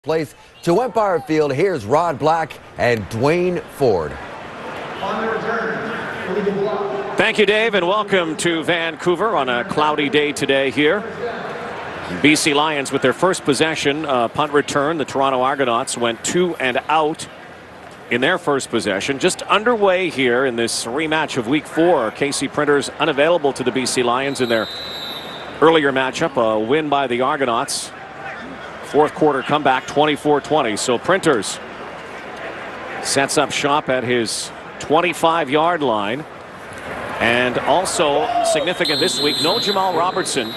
Place to Empire Field. Here's Rod Black and Dwayne Ford. Thank you, Dave, and welcome to Vancouver on a cloudy day today here. BC Lions with their first possession, punt return. The Toronto Argonauts went 2 and out in their first possession. Just underway here in this rematch of Week 4. KC Printers unavailable to the BC Lions in their earlier matchup. A win by the Argonauts. Fourth quarter comeback, 24-20. So Printers sets up shop at his 25-yard line. And also significant this week, no Jamal Robertson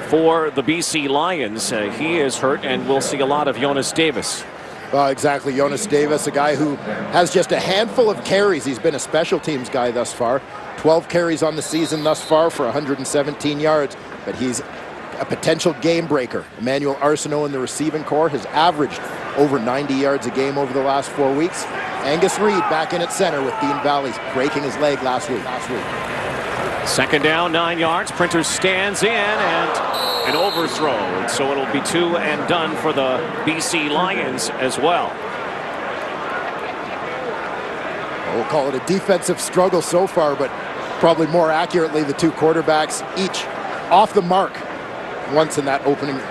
for the BC Lions. He is hurt, and we'll see a lot of Jonas Davis. Exactly, Jonas Davis, a guy who has just a handful of carries. He's been a special teams guy thus far. 12 carries on the season thus far for 117 yards, but he's a potential game breaker. Emmanuel Arsenault in the receiving corps has averaged over 90 yards a game over the last 4 weeks. Angus Reid back in at center with Dean Valley's breaking his leg last week. Second down, 9 yards. Printers stands in and an overthrow. And so it'll be 2 and done for the BC Lions as well. We'll call it a defensive struggle so far, but probably more accurately the two quarterbacks each off the mark once in that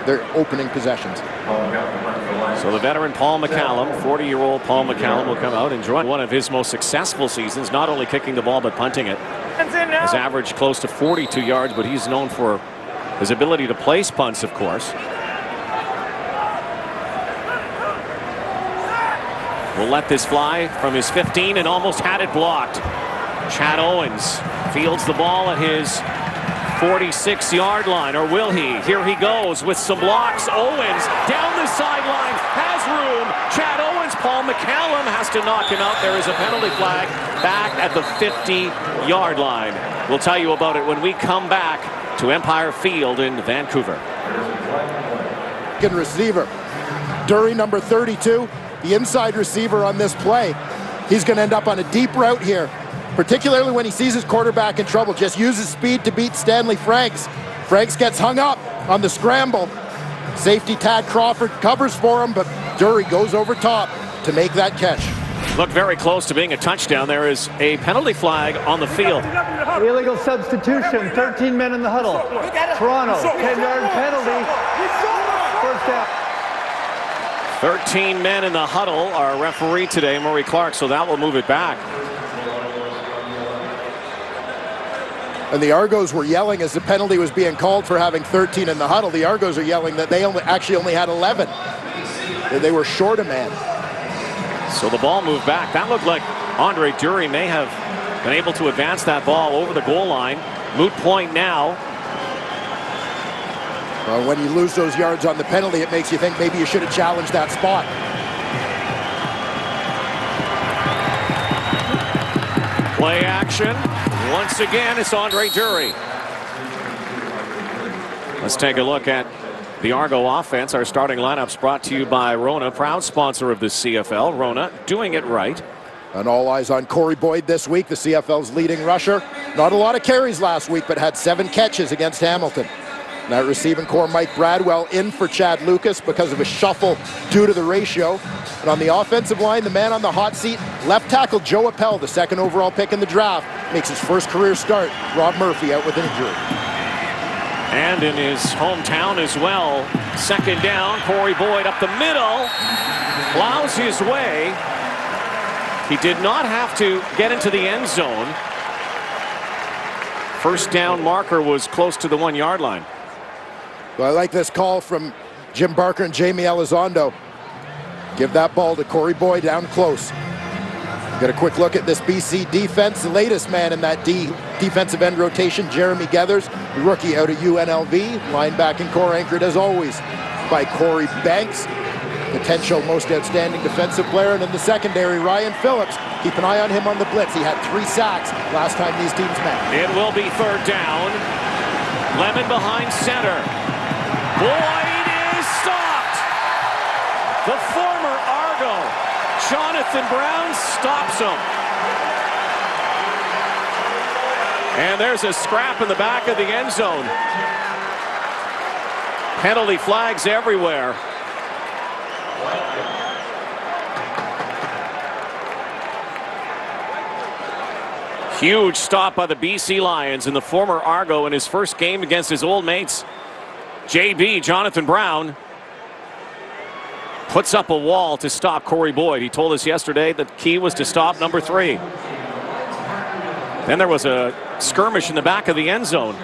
their opening possessions. So the veteran Paul McCallum, 40-year-old Paul McCallum, will come out and join one of his most successful seasons, not only kicking the ball but punting it. Has averaged close to 42 yards, but he's known for his ability to place punts, of course. Will let this fly from his 15 and almost had it blocked. Chad Owens fields the ball at his 46-yard line, or will he? Here he goes with some blocks. Owens down the sideline, has room. Chad Owens, Paul McCallum has to knock him out. There is a penalty flag back at the 50-yard line. We'll tell you about it when we come back to Empire Field in Vancouver. Good receiver. Dury, number 32, the inside receiver on this play. He's going to end up on a deep route here, particularly when he sees his quarterback in trouble. Just uses speed to beat Stanley Franks. Franks gets hung up on the scramble. Safety Tad Crawford covers for him, but Dury goes over top to make that catch. Looked very close to being a touchdown. There is a penalty flag on the field. Illegal substitution, 13 men in the huddle. Toronto, 10-yard penalty. First down. 13 men in the huddle. Our referee today, Murray Clark, so that will move it back. And the Argos were yelling as the penalty was being called for having 13 in the huddle. The Argos are yelling that they actually only had 11. They were short a man. So the ball moved back. That looked like Andre Dury may have been able to advance that ball over the goal line. Moot point now. Well, when you lose those yards on the penalty, it makes you think maybe you should have challenged that spot. Play action. Once again, it's Andre Dury. Let's take a look at the Argo offense. Our starting lineups brought to you by Rona, proud sponsor of the CFL. Rona doing it right. And all eyes on Corey Boyd this week, the CFL's leading rusher. Not a lot of carries last week, but had 7 catches against Hamilton. That receiving core, Mike Bradwell in for Chad Lucas because of a shuffle due to the ratio. And on the offensive line, the man on the hot seat, left tackle Joe Appel, the 2nd overall pick in the draft, makes his first career start. Rob Murphy out with an injury. And in his hometown as well, second down, Corey Boyd up the middle, plows his way. He did not have to get into the end zone. First down marker was close to the 1-yard line. Well, I like this call from Jim Barker and Jamie Elizondo. Give that ball to Corey Boyd down close. Get a quick look at this BC defense. The latest man in that defensive end rotation, Jeremy Geathers, the rookie out of UNLV. Linebacking core anchored as always by Corey Banks, potential most outstanding defensive player. And in the secondary, Ryan Phillips. Keep an eye on him on the blitz. He had 3 sacks last time these teams met. It will be third down. Lemon behind center. Boyd is stopped. The former Argo, Jonathan Brown, stops him. And there's a scrap in the back of the end zone. Penalty flags everywhere. Huge stop by the BC Lions, and the former Argo in his first game against his old mates. JB, Jonathan Brown, puts up a wall to stop Corey Boyd. He told us yesterday that the key was to stop number 3. Then there was a skirmish in the back of the end zone.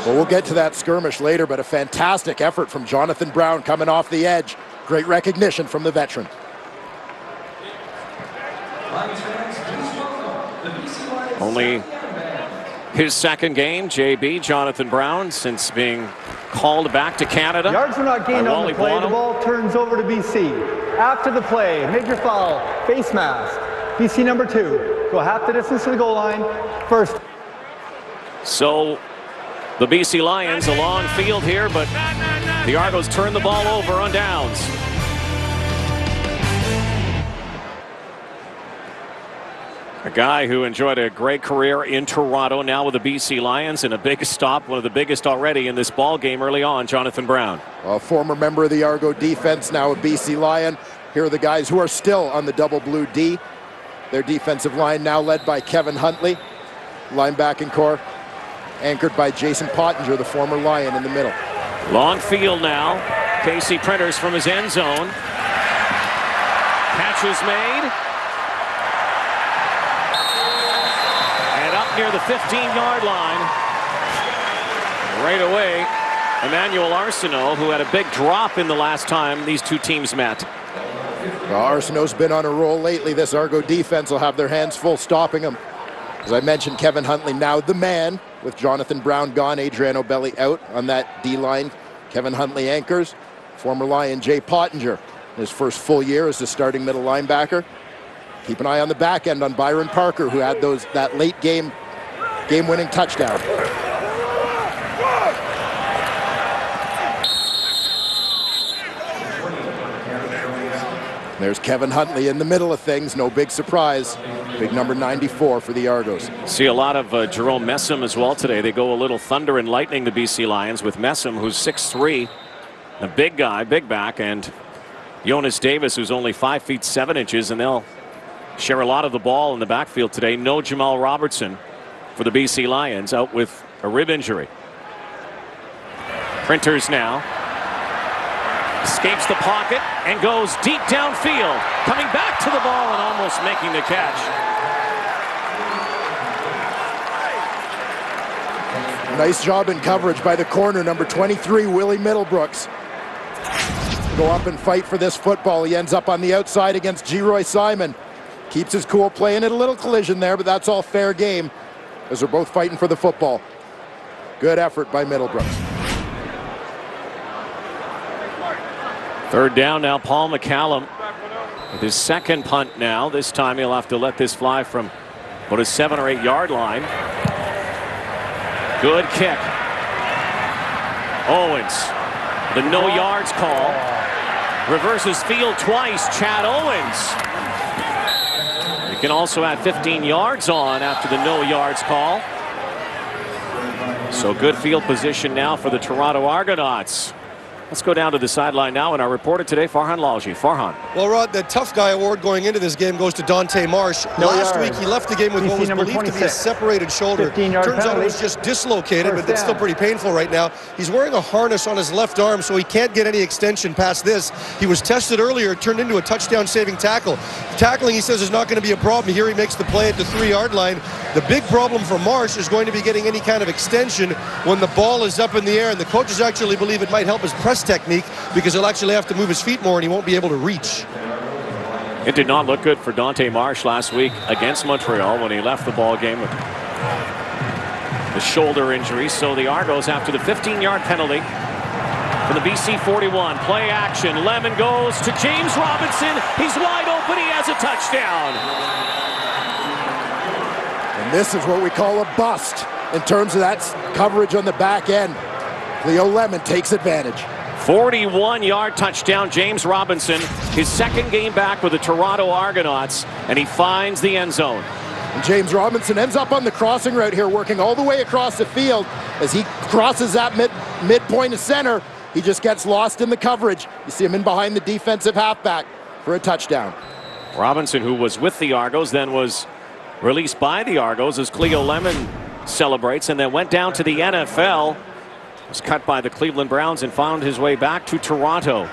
Well, we'll get to that skirmish later, but a fantastic effort from Jonathan Brown coming off the edge. Great recognition from the veteran. Only his second game, JB, Jonathan Brown, since being called back to Canada. Yards were not gained on the play. The ball turns over to BC. After the play, major foul, face mask. BC number 2. Go half the distance to the goal line. First. So the BC Lions a long field here, but the Argos turn the ball over on downs. A guy who enjoyed a great career in Toronto, now with the BC Lions, and a big stop, one of the biggest already in this ball game early on, Jonathan Brown. A former member of the Argo defense, now a BC Lion. Here are the guys who are still on the double blue D. Their defensive line now led by Kevin Huntley, linebacking core, anchored by Jason Pottinger, the former Lion, in the middle. Long field now. Casey Printers from his end zone. Catch is made. And up near the 15-yard line. Right away, Emmanuel Arsenault, who had a big drop in the last time these two teams met. Well, Arsenault's been on a roll lately. This Argo defense will have their hands full stopping him. As I mentioned, Kevin Huntley now the man, with Jonathan Brown gone, Adrian O'Belly out on that D-line. Kevin Huntley anchors. Former Lion Jay Pottinger, his first full year as the starting middle linebacker. Keep an eye on the back end on Byron Parker, who had that late game-winning touchdown. There's Kevin Huntley in the middle of things. No big surprise. Big number 94 for the Argos. See a lot of Jerome Messam as well today. They go a little thunder and lightning, the BC Lions, with Messam, who's 6'3", a big guy, big back, and Jonas Davis, who's only 5 feet 7 inches, and they'll share a lot of the ball in the backfield today. No Jamal Robertson for the BC Lions, out with a rib injury. Printers now. Escapes the pocket and goes deep downfield. Coming back to the ball and almost making the catch. Nice job in coverage by the corner, number 23, Willie Middlebrooks. Go up and fight for this football. He ends up on the outside against G-Roy Simon. Keeps his cool, playing at a little collision there, but that's all fair game as they're both fighting for the football. Good effort by Middlebrooks. Third down now, Paul McCallum with his second punt now. This time he'll have to let this fly from about a 7 or 8 yard line. Good kick. Owens, the no yards call. Reverses field twice, Chad Owens. You can also add 15 yards on after the no yards call. So good field position now for the Toronto Argonauts. Let's go down to the sideline now, and our reporter today, Farhan Lalji. Farhan. Well, Rod, the tough guy award going into this game goes to Dante Marsh. Last week, he left the game with what was believed to be a separated shoulder. Turns out it was just dislocated, but it's still pretty painful right now. He's wearing a harness on his left arm, so he can't get any extension past this. He was tested earlier, turned into a touchdown-saving tackle. Tackling, he says, is not going to be a problem. Here he makes the play at the 3-yard line. The big problem for Marsh is going to be getting any kind of extension when the ball is up in the air, and the coaches actually believe it might help his press technique because he'll actually have to move his feet more and he won't be able to reach. It did not look good for Dante Marsh last week against Montreal when he left the ball game with the shoulder injury. So the Argos, after the 15-yard penalty from the BC 41, play action. Lemon goes to James Robinson. He's wide open. He has a touchdown. And this is what we call a bust in terms of that coverage on the back end. Leo Lemon takes advantage. 41-yard touchdown, James Robinson, his second game back with the Toronto Argonauts, and he finds the end zone. And James Robinson ends up on the crossing route here, working all the way across the field. As he crosses that midpoint of center, he just gets lost in the coverage. You see him in behind the defensive halfback for a touchdown. Robinson, who was with the Argos, then was released by the Argos as Cleo Lemon celebrates, and then went down to the NFL. Was cut by the Cleveland Browns and found his way back to Toronto.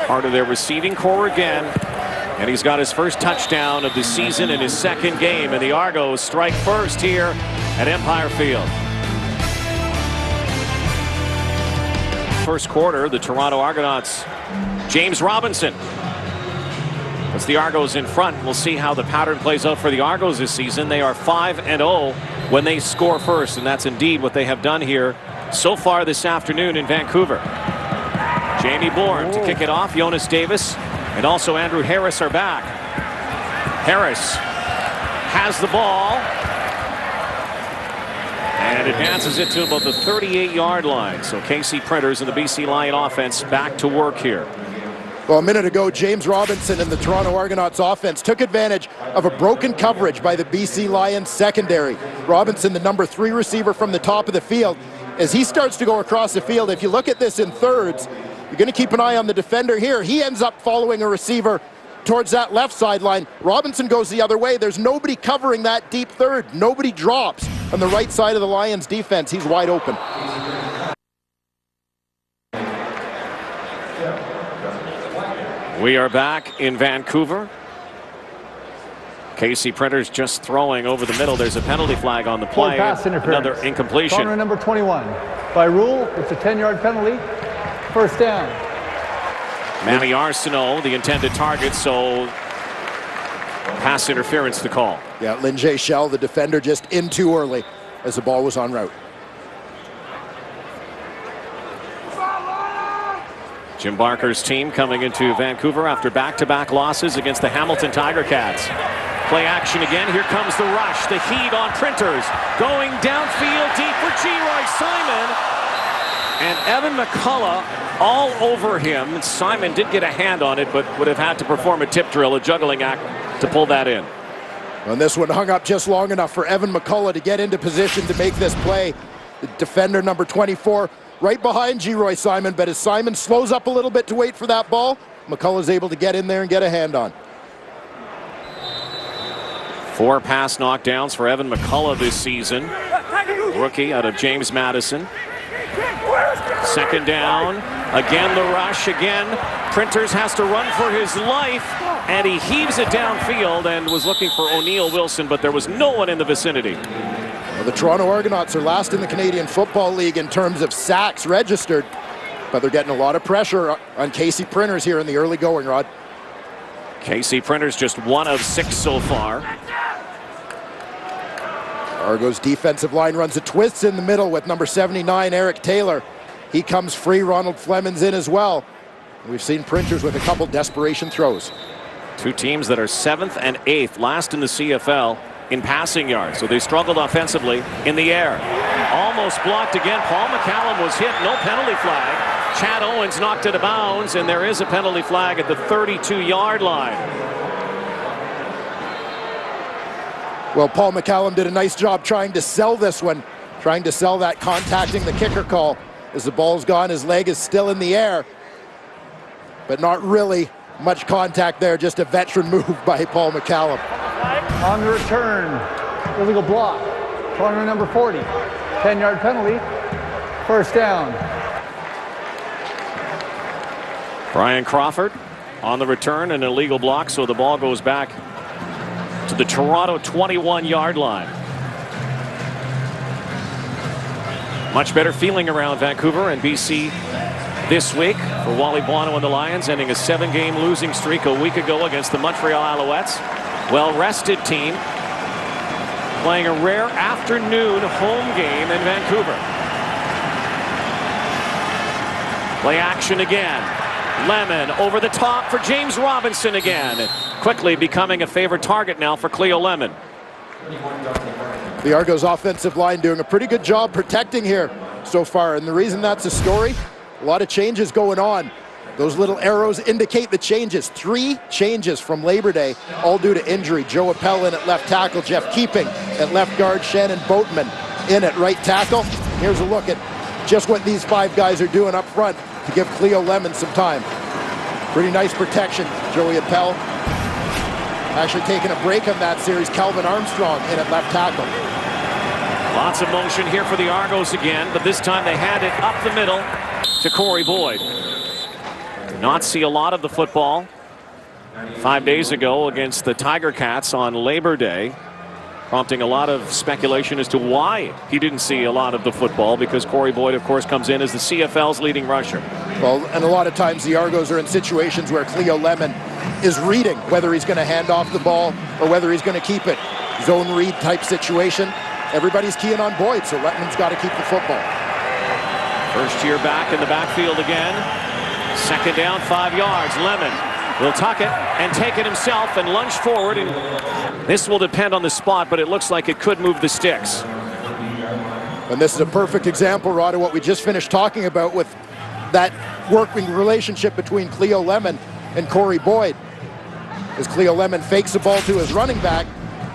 Part of their receiving core again. And he's got his first touchdown of the season in his second game. And the Argos strike first here at Empire Field. First quarter, the Toronto Argonauts, James Robinson. Puts the Argos in front. We'll see how the pattern plays out for the Argos this season. They are 5-0 when they score first, and that's indeed what they have done here so far this afternoon in Vancouver. Jamie Bourne to kick it off. Jonas Davis and also Andrew Harris are back. Harris has the ball and advances it to about the 38-yard line. So KC Printers and the BC Lion offense back to work here. Well, a minute ago, James Robinson and the Toronto Argonauts offense took advantage of a broken coverage by the BC Lions secondary. Robinson, the number 3 receiver from the top of the field. As he starts to go across the field, if you look at this in thirds, you're going to keep an eye on the defender here. He ends up following a receiver towards that left sideline. Robinson goes the other way. There's nobody covering that deep third. Nobody drops on the right side of the Lions defense. He's wide open. We are back in Vancouver. KC Printers just throwing over the middle. There's a penalty flag on the play. Another incompletion. Corner number 21. By rule, it's a 10-yard penalty. First down. Manny Arsenault, the intended target, so pass interference to call. Yeah, Linjay Shell, the defender, just in too early as the ball was en route. Jim Barker's team coming into Vancouver after back-to-back losses against the Hamilton Tiger Cats. Play action again. Here comes the rush. The heat on Printers. Going downfield deep for G-Roy Simon. And Evan McCullough all over him. Simon did get a hand on it, but would have had to perform a tip drill, a juggling act, to pull that in. And this one hung up just long enough for Evan McCullough to get into position to make this play. The defender, number 24, right behind G-Roy Simon, but as Simon slows up a little bit to wait for that ball, McCullough's able to get in there and get a hand on. 4 pass knockdowns for Evan McCullough this season. Rookie out of James Madison. Second down. Again the rush. Again Printers has to run for his life, and he heaves it downfield and was looking for O'Neal Wilson, but there was no one in the vicinity. Well, the Toronto Argonauts are last in the Canadian Football League in terms of sacks registered, but they're getting a lot of pressure on KC Printers here in the early going, Rod. KC Printers just 1 of 6 so far. Argos defensive line runs a twist in the middle with number 79, Eric Taylor. He comes free. Ronald Fleming's in as well. We've seen Printers with a couple desperation throws. 2 teams that are 7th and 8th, last in the CFL in passing yards. So they struggled offensively in the air. Almost blocked again. Paul McCallum was hit. No penalty flag. Chad Owens knocked it out of bounds, and there is a penalty flag at the 32-yard line. Well, Paul McCallum did a nice job trying to sell this one, trying to sell that contacting the kicker call. As the ball's gone, his leg is still in the air, but not really much contact there, just a veteran move by Paul McCallum. On the return, illegal block, corner number 40, 10-yard penalty, first down. Brian Crawford on the return, an illegal block, so the ball goes back to the Toronto 21-yard line. Much better feeling around Vancouver and BC this week for Wally Buono and the Lions, ending a 7-game losing streak a week ago against the Montreal Alouettes. Well-rested team playing a rare afternoon home game in Vancouver. Play action again. Lemon over the top for James Robinson again. Quickly becoming a favorite target now for Cleo Lemon. The Argos offensive line doing a pretty good job protecting here so far. And the reason that's a story, a lot of changes going on. Those little arrows indicate the changes. 3 changes from Labor Day, all due to injury. Joe Appel in at left tackle, Jeff Keeping at left guard, Shannon Boatman in at right tackle. Here's a look at just what these 5 guys are doing up front to give Cleo Lemon some time. Pretty nice protection, Joey Appel. Actually taking a break on that series, Calvin Armstrong in at left tackle. Lots of motion here for the Argos again, but this time they had it up the middle to Corey Boyd. Did not see a lot of the football 5 days ago against the Tiger Cats on Labor Day, prompting a lot of speculation as to why he didn't see a lot of the football, because Corey Boyd, of course, comes in as the CFL's leading rusher. Well, and a lot of times the Argos are in situations where Cleo Lemon is reading whether he's going to hand off the ball or whether he's going to keep it. Zone read type situation. Everybody's keying on Boyd, so Lemon's got to keep the football. First year back in the backfield again. Second down, 5 yards. Lemon will tuck it and take it himself and lunge forward. And this will depend on the spot, but it looks like it could move the sticks. And this is a perfect example, Rod, of what we just finished talking about with that working relationship between Cleo Lemon and Corey Boyd. As Cleo Lemon fakes the ball to his running back,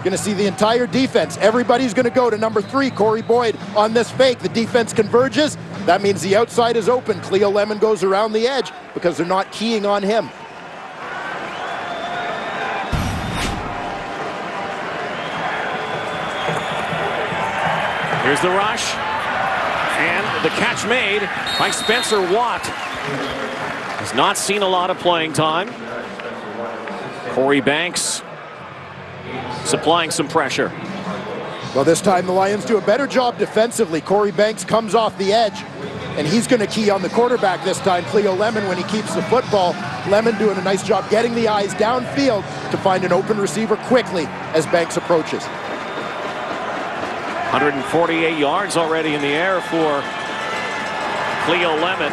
going to see the entire defense. Everybody's going to go to number 3, Corey Boyd, on this fake. The defense converges. That means the outside is open. Cleo Lemon goes around the edge because they're not keying on him. Here's the rush. And the catch made by Spencer Watt. Has not seen a lot of playing time. Corey Banks supplying some pressure. Well, this time the Lions do a better job defensively. Corey Banks comes off the edge, and he's going to key on the quarterback this time, Cleo Lemon, when he keeps the football. Lemon doing a nice job getting the eyes downfield to find an open receiver quickly as Banks approaches. 148 yards already in the air for Cleo Lemon.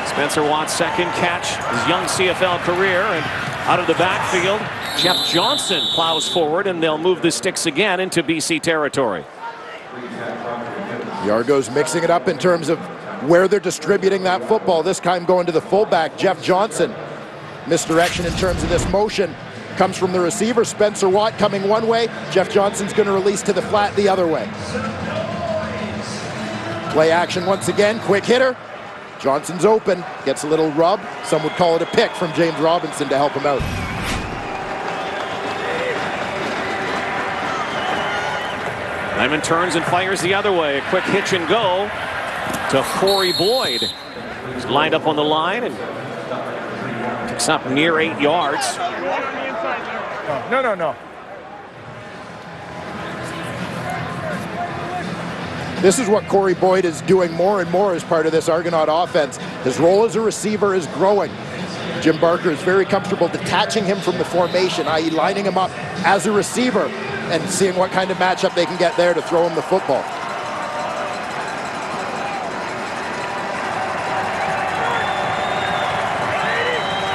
Spencer Watt's second catch, his young CFL career, and out of the backfield, Jeff Johnson plows forward, and they'll move the sticks again into BC territory. The Argos mixing it up in terms of where they're distributing that football. This time going to the fullback, Jeff Johnson. Misdirection in terms of this motion comes from the receiver, Spencer Watt, coming one way. Jeff Johnson's going to release to the flat the other way. Play action once again, quick hitter. Johnson's open, gets a little rub. Some would call it a pick from James Robinson to help him out. Lemon turns and fires the other way. A quick hitch and go to Corey Boyd. He's lined up on the line and picks up near 8 yards. No. This is what Corey Boyd is doing more and more as part of this Argonaut offense. His role as a receiver is growing. Jim Barker is very comfortable detaching him from the formation, i.e. lining him up as a receiver and seeing what kind of matchup they can get there to throw him the football.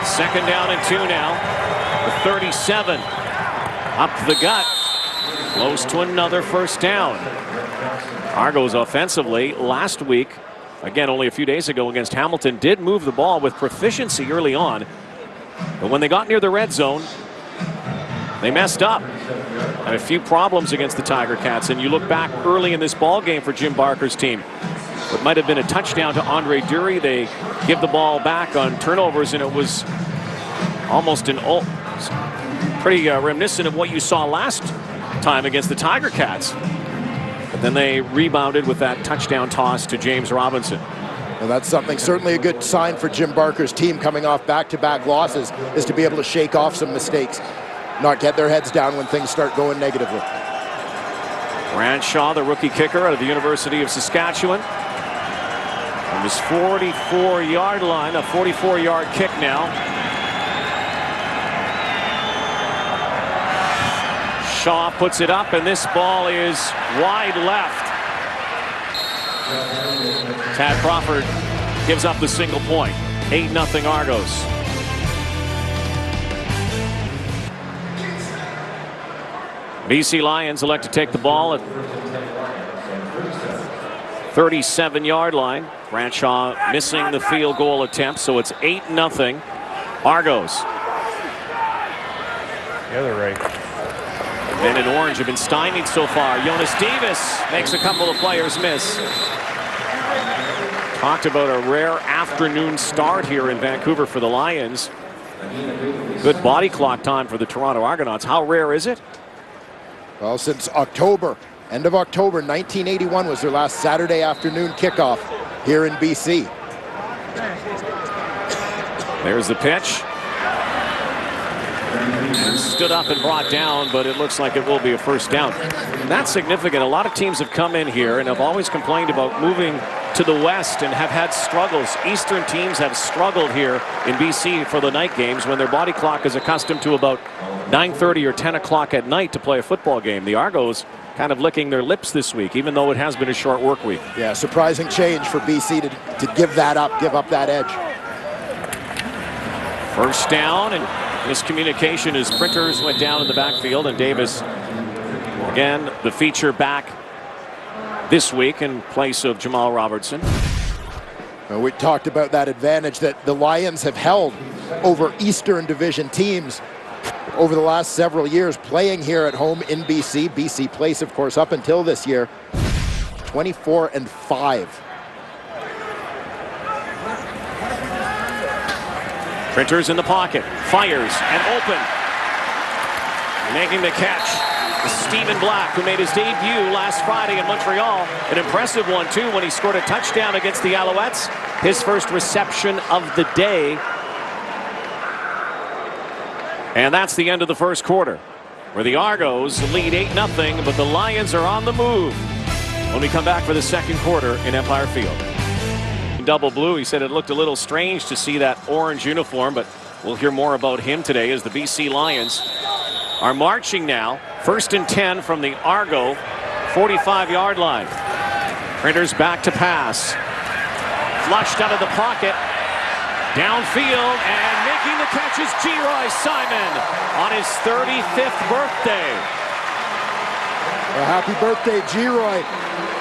Second down and 2 now. The 37 up the gut, close to another first down. Argos offensively last week, again only a few days ago against Hamilton, did move the ball with proficiency early on, but when they got near the red zone, they messed up. Had a few problems against the Tiger Cats, and you look back early in this ball game for Jim Barker's team. What might have been a touchdown to Andre Dury, they give the ball back on turnovers, and it was almost pretty reminiscent of what you saw last time against the Tiger Cats. But then they rebounded with that touchdown toss to James Robinson. Well, that's something, certainly a good sign for Jim Barker's team coming off back-to-back losses, is to be able to shake off some mistakes, not get their heads down when things start going negatively. Bradshaw, the rookie kicker out of the University of Saskatchewan. From his 44-yard line, a 44-yard kick now. Shaw puts it up, and this ball is wide left. Tad Crawford gives up the single point. 8-0 Argos. BC Lions elect to take the ball at 37-yard line. Bradshaw missing the field goal attempt, so it's 8-0 Argos. The other right. Men in orange have been stymied so far. Jonas Davis makes a couple of players miss. Talked about a rare afternoon start here in Vancouver for the Lions. Good body clock time for the Toronto Argonauts. How rare is it? Well, since October, end of October 1981 was their last Saturday afternoon kickoff here in BC. There's the pitch. Stood up and brought down, but it looks like it will be a first down. That's significant. A lot of teams have come in here and have always complained about moving to the west and have had struggles. Eastern teams have struggled here in BC for the night games when their body clock is accustomed to about 9:30 or 10 o'clock at night to play a football game. The Argos kind of licking their lips this week, even though it has been a short work week. Yeah, surprising change for BC to give that up, give up that edge. First down, and miscommunication as Printers went down in the backfield, and Davis, again, the feature back this week in place of Jamal Robertson. We talked about that advantage that the Lions have held over Eastern Division teams over the last several years, playing here at home in BC. BC Place, of course, up until this year, 24-5. Printers in the pocket, fires and open. Making the catch, Stephen Black, who made his debut last Friday in Montreal. An impressive one, too, when he scored a touchdown against the Alouettes. His first reception of the day. And that's the end of the first quarter, where the Argos lead 8-0, but the Lions are on the move when we come back for the second quarter in Empire Field. Double blue, he said it looked a little strange to see that orange uniform, but we'll hear more about him today as the BC Lions are marching now. 1st and 10 from the Argo 45-yard line. Printers back to pass. Flushed out of the pocket. Downfield, and making the catch is Geroy Simon on his 35th birthday. Well, happy birthday, Geroy.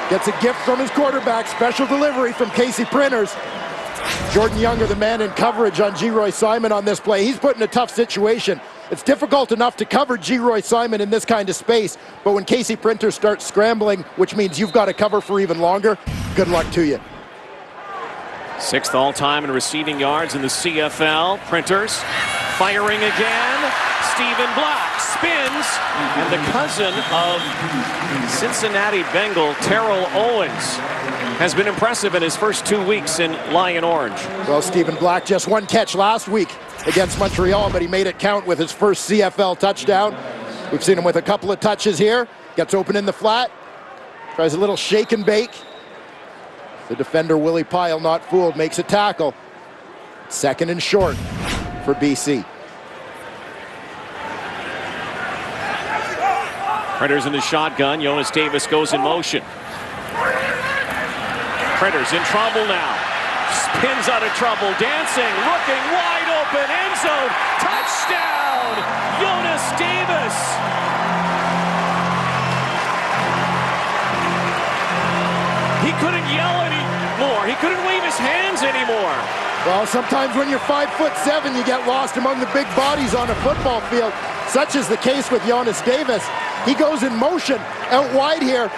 Gets a gift from his quarterback. Special delivery from Casey Printers. Jordan Younger, the man in coverage on Geroy Simon on this play. He's put in a tough situation. It's difficult enough to cover Geroy Simon in this kind of space, but when Casey Printers starts scrambling, which means you've got to cover for even longer, good luck to you. 6th all-time in receiving yards in the CFL. Printers firing again. Stephen Black spins, and the cousin of Cincinnati Bengal Terrell Owens has been impressive in his first 2 weeks in Lion Orange. Well, Stephen Black just one catch last week against Montreal, but he made it count with his first CFL touchdown. We've seen him with a couple of touches here. Gets open in the flat, tries a little shake and bake. The defender, Willie Pyle, not fooled, makes a tackle. 2nd and short for BC. Printers in the shotgun. Jonas Davis goes in motion. Printers in trouble now. Spins out of trouble. Dancing. Looking wide open. End zone. Touchdown. Jonas Davis. He couldn't yell anymore. He couldn't wave his hands anymore. Well, sometimes when you're 5'7", you get lost among the big bodies on a football field. Such is the case with Jonas Davis. He goes in motion out wide here.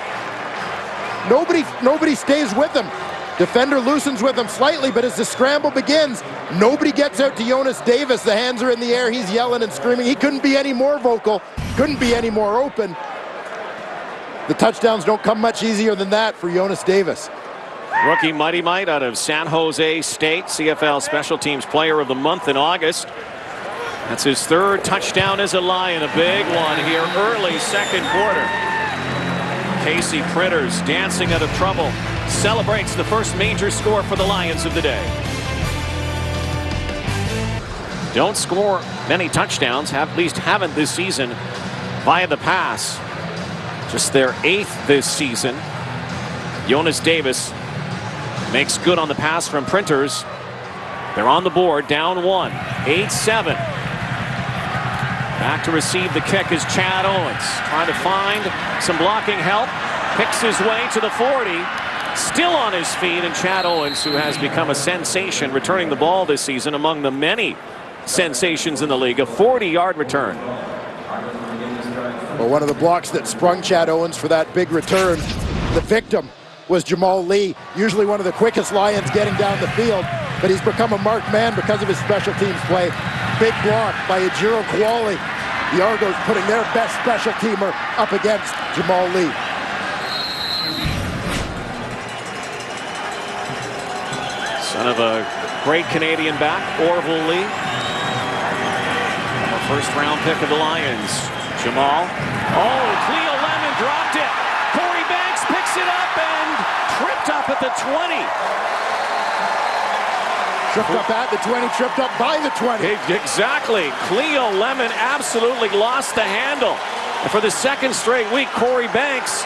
Nobody stays with him. Defender loosens with him slightly, but as the scramble begins, nobody gets out to Jonas Davis. The hands are in the air. He's yelling and screaming. He couldn't be any more vocal, couldn't be any more open. The touchdowns don't come much easier than that for Jonas Davis. Rookie Mighty Mite out of San Jose State, CFL Special Teams Player of the Month in August. That's his 3rd touchdown as a Lion, a big one here early second quarter. Casey Printers dancing out of trouble, celebrates the first major score for the Lions of the day. Don't score many touchdowns, at least haven't this season via the pass. Just their 8th this season. Jonas Davis makes good on the pass from Printers. They're on the board, down 1, 8-7. Back to receive the kick is Chad Owens, trying to find some blocking help. Picks his way to the 40. Still on his feet, and Chad Owens, who has become a sensation returning the ball this season among the many sensations in the league. A 40-yard return. Well, one of the blocks that sprung Chad Owens for that big return, the victim was Jamal Lee, usually one of the quickest Lions getting down the field. but he's become a marked man because of his special teams play. Big block by Ejiro Kwali. The Argos putting their best special teamer up against Jamal Lee. Son of a great Canadian back, Orville Lee. A first-round pick of the Lions. Jamal. Oh, Cleo Lemon dropped it. Corey Banks picks it up and tripped up at the 20. Tripped up at the 20, tripped up by the 20. Exactly. Cleo Lemon absolutely lost the handle. And for the second straight week, Corey Banks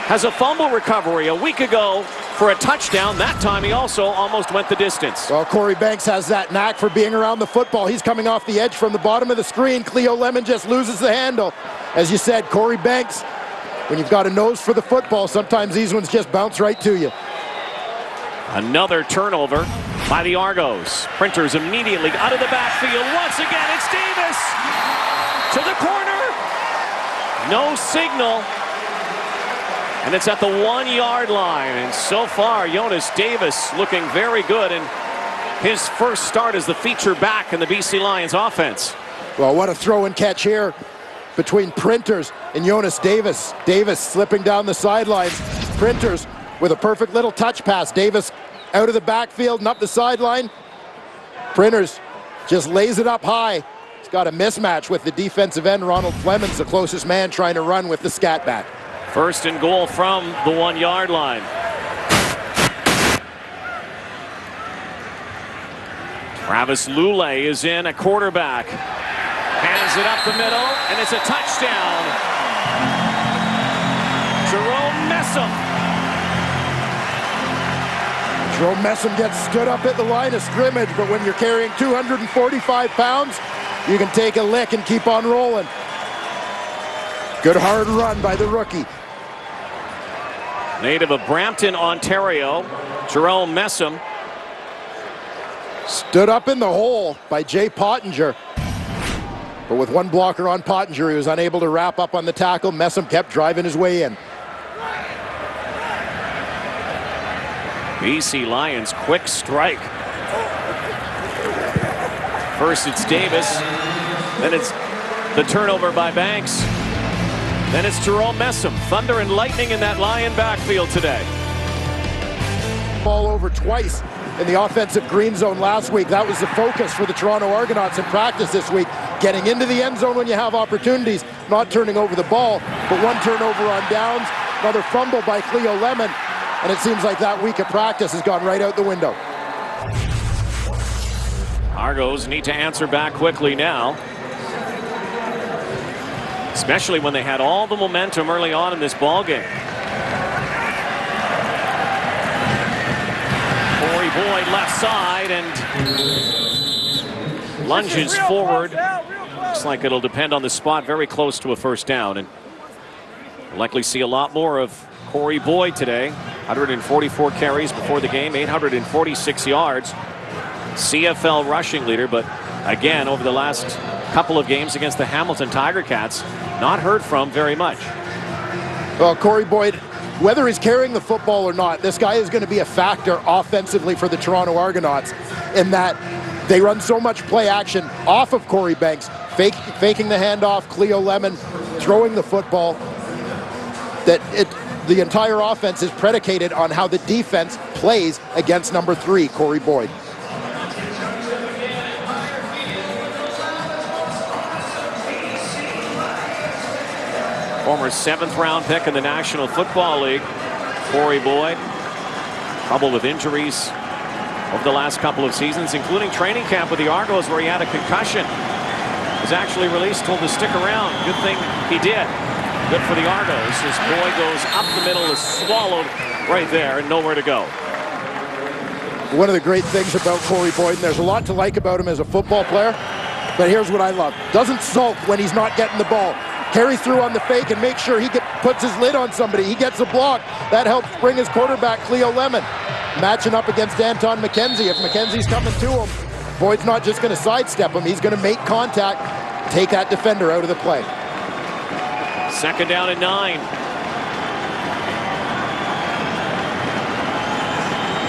has a fumble recovery a week ago for a touchdown. That time he also almost went the distance. Well, Corey Banks has that knack for being around the football. He's coming off the edge from the bottom of the screen. Cleo Lemon just loses the handle. As you said, Corey Banks, when you've got a nose for the football, sometimes these ones just bounce right to you. Another turnover by the Argos. Printers immediately out of the backfield. Once again, it's Davis to the corner. No signal. And it's at the 1-yard line. And so far, Jonas Davis looking very good in his first start as the feature back in the BC Lions offense. Well, what a throw and catch here between Printers and Jonas Davis. Davis slipping down the sidelines. Printers with a perfect little touch pass. Davis out of the backfield and up the sideline. Printers just lays it up high. He's got a mismatch with the defensive end, Ronald Flemings, the closest man trying to run with the scat back. First and goal from the 1-yard line. Travis Lulay is in at quarterback. Hands it up the middle, and it's a touchdown. Jerome Messam. Jerome Messam gets stood up at the line of scrimmage, but when you're carrying 245 pounds, you can take a lick and keep on rolling. Good hard run by the rookie. Native of Brampton, Ontario, Jerome Messam. Stood up in the hole by Jay Pottinger. But with one blocker on Pottinger, he was unable to wrap up on the tackle. Messam kept driving his way in. BC Lions quick strike. First it's Davis, then it's the turnover by Banks, then it's Jerome Messam. Thunder and lightning in that Lion backfield today. Ball over twice in the offensive green zone last week. That was the focus for the Toronto Argonauts in practice this week. Getting into the end zone when you have opportunities, not turning over the ball, but one turnover on downs, another fumble by Cleo Lemon, and it seems like that week of practice has gone right out the window. Argos need to answer back quickly now, especially when they had all the momentum early on in this ball game. Corey Boyd left side and lunges forward. Looks like it'll depend on the spot, very close to a first down, and we'll likely see a lot more of Corey Boyd today. 144 carries before the game, 846 yards. CFL rushing leader, but again, over the last couple of games against the Hamilton Tiger Cats, not heard from very much. Well, Corey Boyd, whether he's carrying the football or not, this guy is going to be a factor offensively for the Toronto Argonauts in that they run so much play action off of Corey Banks, faking the handoff, Cleo Lemon throwing the football, that the entire offense is predicated on how the defense plays against number 3, Corey Boyd. Former 7th-round pick in the National Football League, Corey Boyd. Trouble with injuries over the last couple of seasons, including training camp with the Argos where he had a concussion. Was actually released, told to stick around. Good thing he did. Good for the Argos. As Boyd goes up the middle, is swallowed right there and nowhere to go. One of the great things about Corey Boyd, and there's a lot to like about him as a football player, but here's what I love. Doesn't sulk when he's not getting the ball. Carries through on the fake and makes sure he puts his lid on somebody. He gets a block. That helps bring his quarterback, Cleo Lemon. Matching up against Anton McKenzie. If McKenzie's coming to him, Boyd's not just going to sidestep him. He's going to make contact, take that defender out of the play. Second down and 9.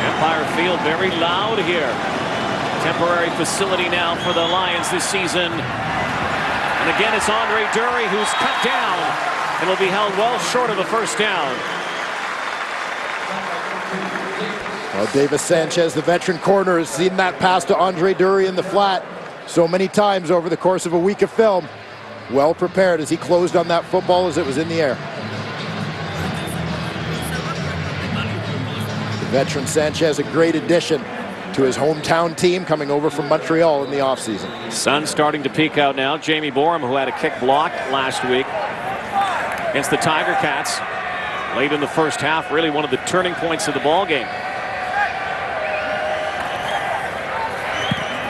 Empire Field very loud here. Temporary facility now for the Lions this season. And again, it's Andre Dury who's cut down and will be held well short of a first down. Well, Davis Sanchez, the veteran corner, has seen that pass to Andre Dury in the flat so many times over the course of a week of film. Well prepared as he closed on that football as it was in the air. The veteran Sanchez, a great addition to his hometown team, coming over from Montreal in the offseason. Sun starting to peek out now. Jamie Borum, who had a kick block last week against the Tiger Cats late in the first half, really one of the turning points of the ball game.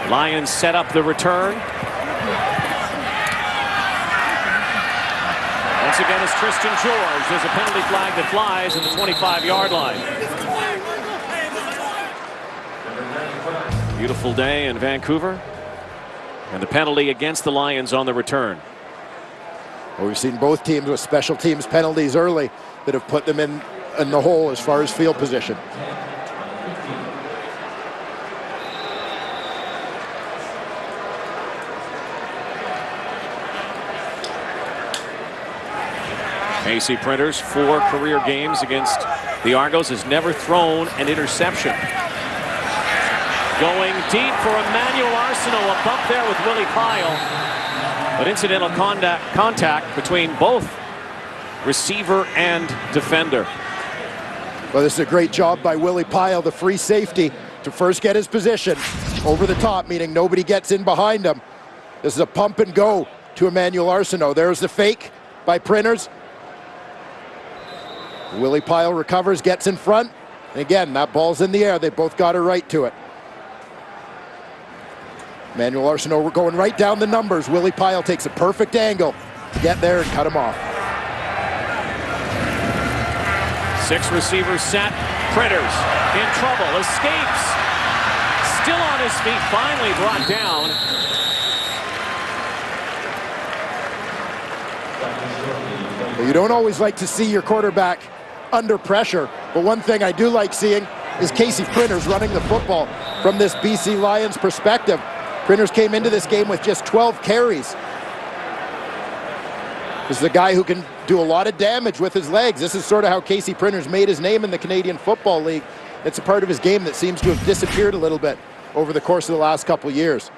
Lions set up the return. Once again, it's Tristan George. There's a penalty flag that flies at the 25-yard line. Beautiful day in Vancouver. And the penalty against the Lions on the return. Well, we've seen both teams with special teams penalties early that have put them in the hole as far as field position. AC Printers, 4 career games against the Argos, has never thrown an interception. Going deep for Emmanuel Arsenault, a bump there with Willie Pyle. But incidental contact between both receiver and defender. Well, this is a great job by Willie Pyle, the free safety, to first get his position over the top, meaning nobody gets in behind him. This is a pump and go to Emmanuel Arsenault. There's the fake by Printers. Willie Pyle recovers, gets in front, and again, that ball's in the air. They both got a right to it. Emmanuel Arsenault going right down the numbers. Willie Pyle takes a perfect angle to get there and cut him off. 6 receivers set. Printers in trouble, escapes. Still on his feet, finally brought down. Well, you don't always like to see your quarterback under pressure, but one thing I do like seeing is Casey Printers running the football from this BC Lions perspective. Printers came into this game with just 12 carries. This is a guy who can do a lot of damage with his legs. This is sort of how Casey Printers made his name in the Canadian Football League. It's a part of his game that seems to have disappeared a little bit over the course of the last couple of years.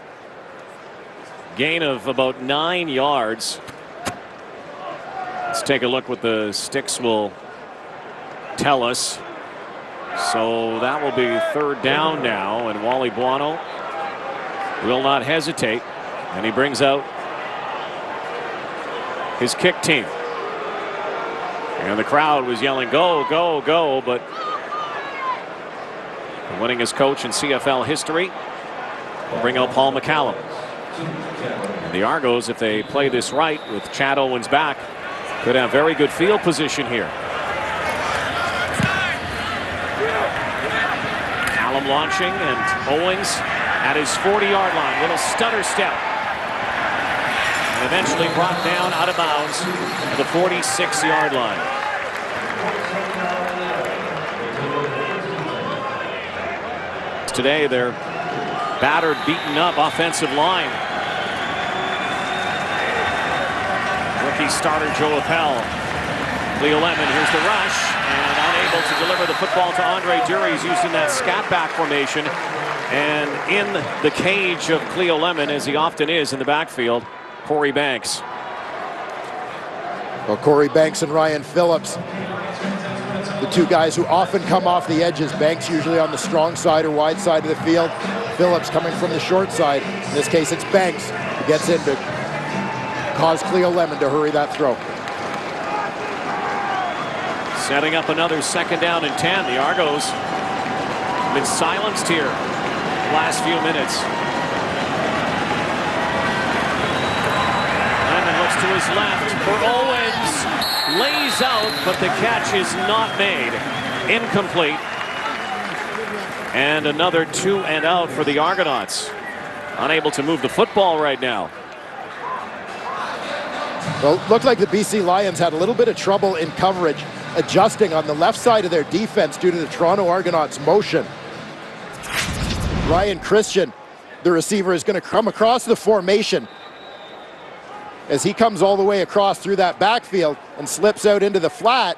Gain of about 9 yards. Let's take a look what the sticks will tell us. So that will be 3rd down now, and Wally Buono will not hesitate, and he brings out his kick team. And the crowd was yelling, "Go, go, go," but the winningest coach in CFL history will bring out Paul McCallum. And the Argos, if they play this right with Chad Owens back, could have very good field position here. Callum launching, and Owens at his 40-yard line. Little stutter step. And eventually brought down out of bounds at the 46-yard line. Today, their battered, beaten up offensive line. Rookie starter Joe Appel. Cleo Lemon, here's the rush, and unable to deliver the football to Andre Dury. He's using that scat back formation. And in the cage of Cleo Lemon, as he often is in the backfield, Corey Banks. Well, Corey Banks and Ryan Phillips, the two guys who often come off the edges. Banks usually on the strong side or wide side of the field. Phillips coming from the short side. In this case, it's Banks who gets in to cause Cleo Lemon to hurry that throw. Setting up another 2nd down and 10. The Argos have been silenced here the last few minutes. Lemon looks to his left for Owens. Lays out, but the catch is not made. Incomplete. And another 2 and out for the Argonauts. Unable to move the football right now. Well, it looked like the BC Lions had a little bit of trouble in coverage, adjusting on the left side of their defense due to the Toronto Argonauts' motion. Ryan Christian the receiver is going to come across the formation. As he comes all the way across through that backfield and slips out into the flat,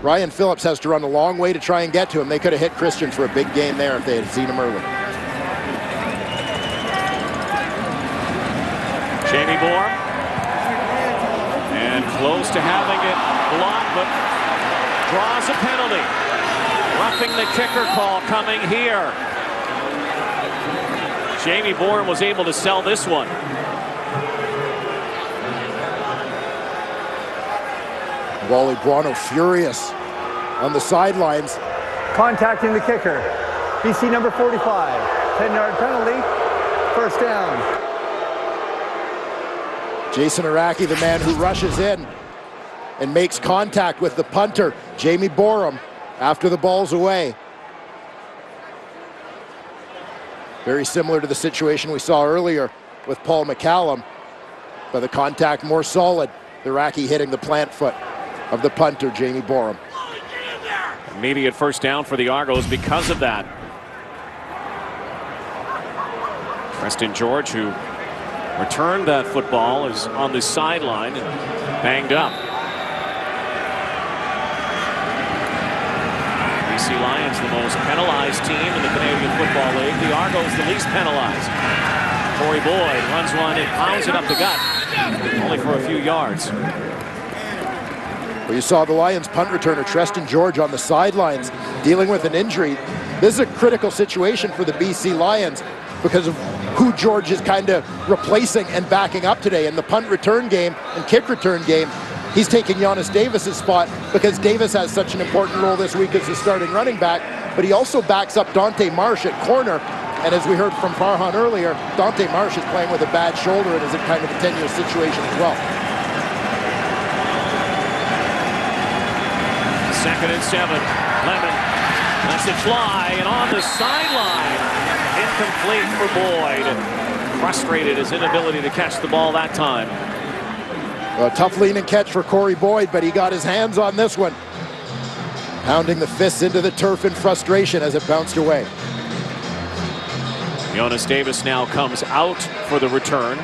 Ryan Phillips has to run a long way to try and get to him. They could have hit Christian for a big gain there if they had seen him early. Jamie Bourne. And close to having it blocked, but draws a penalty. Roughing the kicker call coming here. Jamie Bourne was able to sell this one. Wally Buono furious on the sidelines. Contacting the kicker. BC number 45. 10-yard penalty. First down. Jason Araki, the man who rushes in and makes contact with the punter, Jamie Bourne, after the ball's away. Very similar to the situation we saw earlier with Paul McCallum, but the contact more solid. Araki hitting the plant foot of the punter, Jamie Bourne. Immediate first down for the Argos because of that. Preston George, who returned that football, is on the sideline and banged up. BC Lions, the most penalized team in the Canadian Football League. The Argos, the least penalized. Corey Boyd runs one and pounds it up the gut, only for a few yards. Well, you saw the Lions punt returner, Preston George, on the sidelines dealing with an injury. This is a critical situation for the BC Lions because of who George is kind of replacing and backing up today. In the punt return game and kick return game, he's taking Jonas Davis's spot because Davis has such an important role this week as the starting running back, but he also backs up Dante Marsh at corner. And as we heard from Farhan earlier, Dante Marsh is playing with a bad shoulder and is in kind of a tenuous situation as well. 2nd and 7. Lemon lets it fly, and on the sideline, incomplete for Boyd. Frustrated his inability to catch the ball that time. A tough lean and catch for Corey Boyd, but he got his hands on this one. Pounding the fists into the turf in frustration as it bounced away. Jonas Davis now comes out for the return.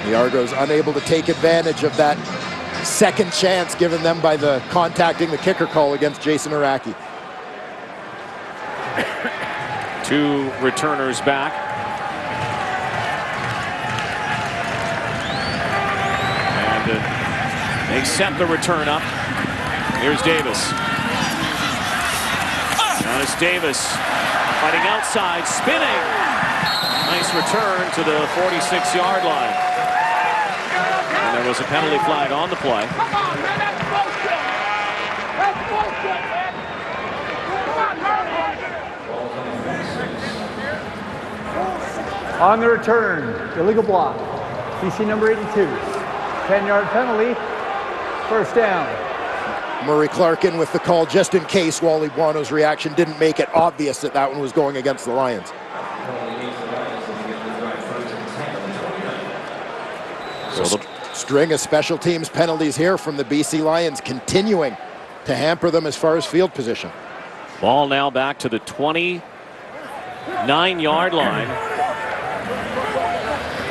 The Argos unable to take advantage of that second chance given them by the contacting the kicker call against Jason Araki. 2 returners back. And they set the return up. Here's Davis. Jonas Davis fighting outside, spinning. Nice return to the 46-yard line. And there was a penalty flag on the play. Come on, man, that's bullshit. That's bullshit, man. Come on, On the return, illegal block. BC number 82. 10-yard penalty. First down. Murray Clark in with the call just in case Wally Buono's reaction didn't make it obvious that that one was going against the Lions. So the string of special teams penalties here from the BC Lions continuing to hamper them as far as field position. Ball now back to the 29-yard line.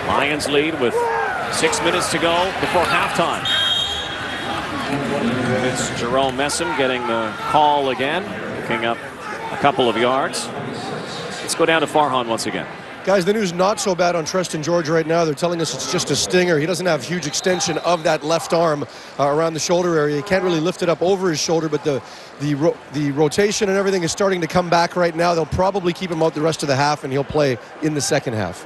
Lions lead with 6 minutes to go before halftime. It's Jerome Messam getting the call again, picking up a couple of yards. Let's go down to Farhan once again. Guys, the news not so bad on Preston George right now. They're telling us it's just a stinger. He doesn't have huge extension of that left arm around the shoulder area. He can't really lift it up over his shoulder, but the rotation and everything is starting to come back right now. They'll probably keep him out the rest of the half, and he'll play in the second half.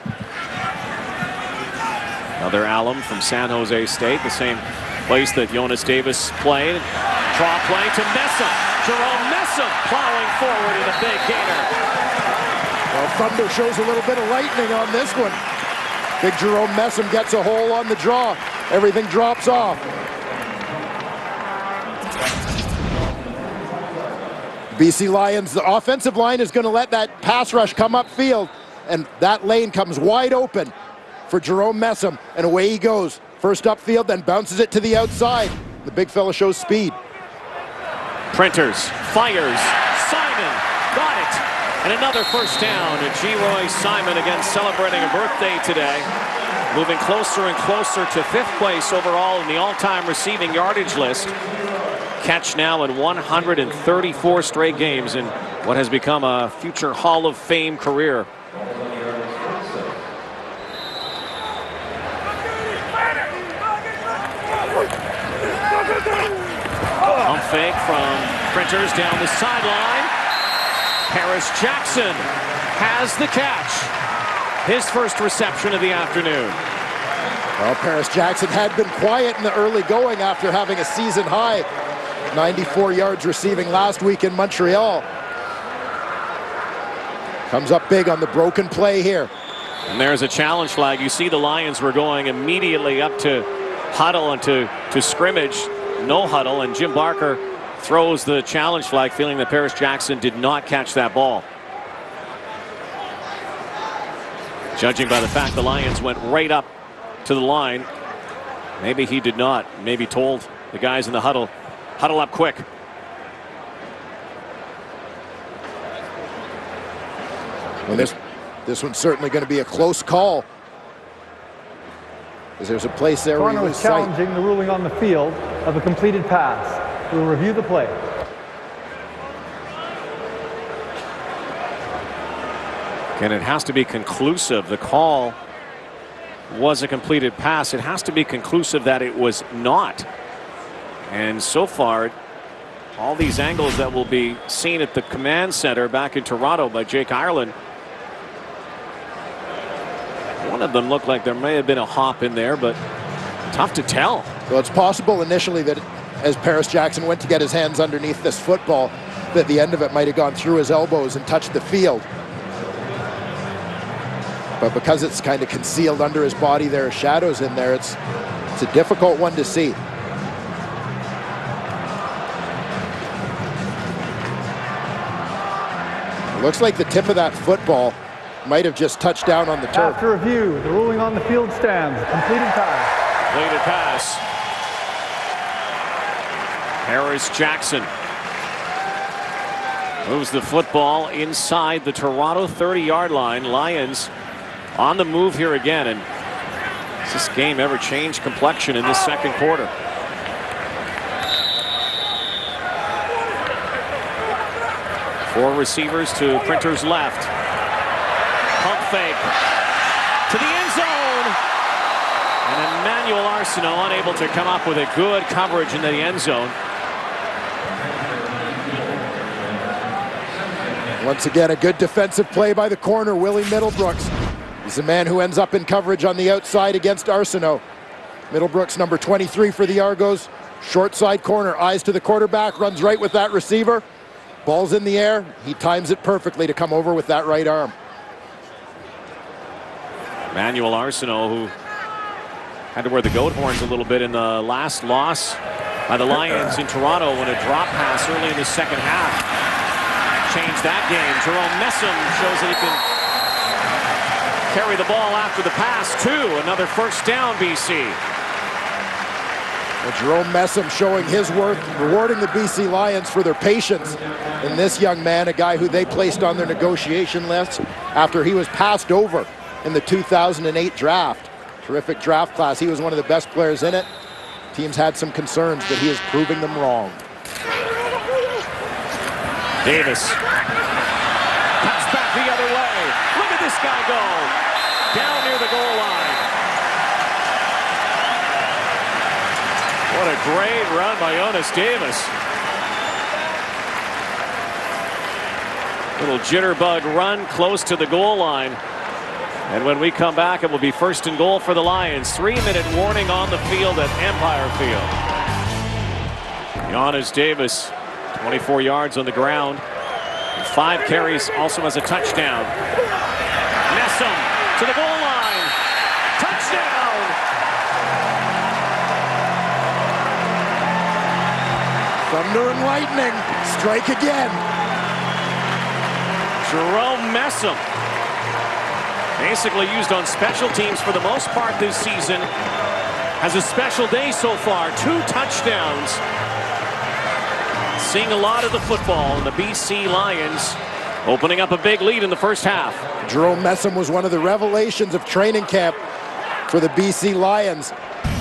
Another alum from San Jose State, the same place that Jonas Davis played. Draw play to Messam. Jerome Messam plowing forward in a big gainer. Well, Thunder shows a little bit of lightning on this one. Big Jerome Messam gets a hole on the draw. Everything drops off. BC Lions, the offensive line is going to let that pass rush come upfield, and that lane comes wide open for Jerome Messam, and away he goes. First upfield, then bounces it to the outside. The big fella shows speed. Printers, fires, Simon, got it. And another first down. G-Roy Simon again celebrating a birthday today. Moving closer and closer to 5th place overall in the all-time receiving yardage list. Catch now in 134 straight games in what has become a future Hall of Fame career. Pump fake from Printers down the sideline. Paris Jackson has the catch. His first reception of the afternoon. Well, Paris Jackson had been quiet in the early going after having a season high 94 yards receiving last week in Montreal. Comes up big on the broken play here. And there's a challenge flag. You see the Lions were going immediately up to huddle and to scrimmage. No huddle, and Jim Barker throws the challenge flag, feeling that Paris Jackson did not catch that ball. Judging by the fact the Lions went right up to the line, maybe he did not. Maybe told the guys in the huddle up quick. Well, this one's certainly going to be a close call, because there's a place there where you Toronto lose is sight. challenging the ruling on the field of a completed pass. We will review the play. And it has to be conclusive. The call was a completed pass. It has to be conclusive that it was not. And so far, all these angles that will be seen at the command center back in Toronto by Jake Ireland, one of them looked like there may have been a hop in there, but tough to tell. Well, it's possible initially that as Paris Jackson went to get his hands underneath this football, that the end of it might have gone through his elbows and touched the field. But because it's kind of concealed under his body, there are shadows in there. It's a difficult one to see. It looks like the tip of that football might have just touched down on the turf. After review, the ruling on the field stands. Completed pass. Completed pass. Paris Jackson moves the football inside the Toronto 30-yard line. Lions on the move here again. And does this game ever change complexion in this second quarter? Four receivers to Printers left. Pump fake to the end zone. And Emmanuel Arsenault unable to come up with a good coverage in the end zone. Once again, a good defensive play by the corner, Willie Middlebrooks. He's the man who ends up in coverage on the outside against Arsenault. Middlebrooks, number 23 for the Argos. Short side corner, eyes to the quarterback, runs right with that receiver. Ball's in the air. He times it perfectly to come over with that right arm. Emmanuel Arsenault, who had to wear the goat horns a little bit in the last loss by the Lions in Toronto when a drop pass early in the second half changed that game. Jerome Messam shows that he can carry the ball after the pass too. Another first down, BC. Well, Jerome Messam showing his worth, rewarding the BC Lions for their patience in this young man, a guy who they placed on their negotiation list after he was passed over in the 2008 draft. Terrific draft class. He was one of the best players in it. Teams had some concerns, but he is proving them wrong. Davis. Cuts back the other way. Look at this guy go. Down near the goal line. What a great run by Jonas Davis. Little jitterbug run close to the goal line. And when we come back, it will be first and goal for the Lions. 3-minute warning on the field at Empire Field. Jonas Davis, 24 yards on the ground. 5 carries, also has a touchdown. Messam to the goal line. Touchdown! Thunder and lightning, strike again. Jerome Messam, basically used on special teams for the most part this season, has a special day so far. 2 touchdowns. Seeing a lot of the football, and the BC Lions Opening up a big lead in the first half. Jerome Messam was one of the revelations of training camp for the BC Lions.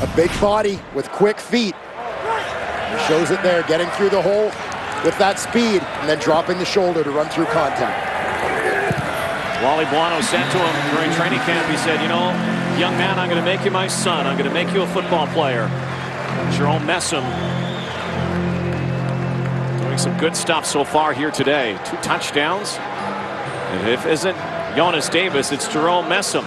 A big body with quick feet. He shows it there, getting through the hole with that speed and then dropping the shoulder to run through contact. Wally Buono said to him during training camp, he said, you know, young man, I'm going to make you my son. I'm going to make you a football player. Jerome Messam doing some good stuff so far here today. 2 touchdowns. And if it isn't Jonas Davis, it's Jerome Messam.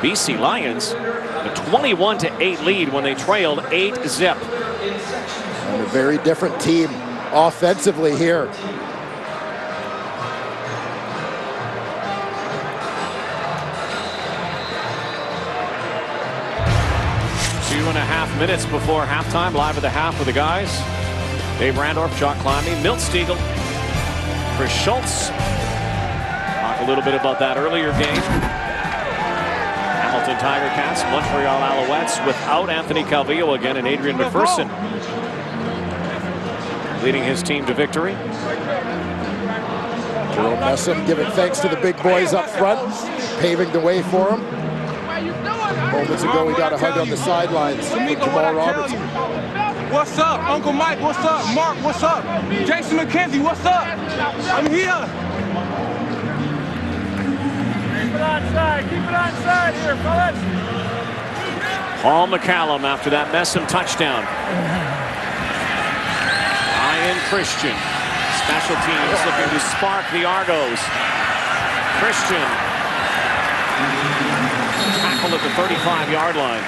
BC Lions, a 21-8 lead when they trailed 8-zip. And a very different team offensively here. Two and a half minutes before halftime, live at the half with the guys. Dave Randorf, Jock Climbing, Milt Stiegel, Chris Schultz. Talk a little bit about that earlier game. Hamilton Tiger Cats, Montreal Alouettes without Anthony Calvillo again and Adrian McPherson leading his team to victory. Jerome Messam giving thanks to the big boys up front, paving the way for him. Moments ago, we got a hug on the sidelines from Jamal Robertson. What's up? Uncle Mike, what's up? Mark, what's up? Jason McKenzie, what's up? I'm here. Keep it onside here, fellas. Paul McCallum after that Messam touchdown. Ryan Christian, special teams looking to spark the Argos. Christian tackled at the 35-yard line.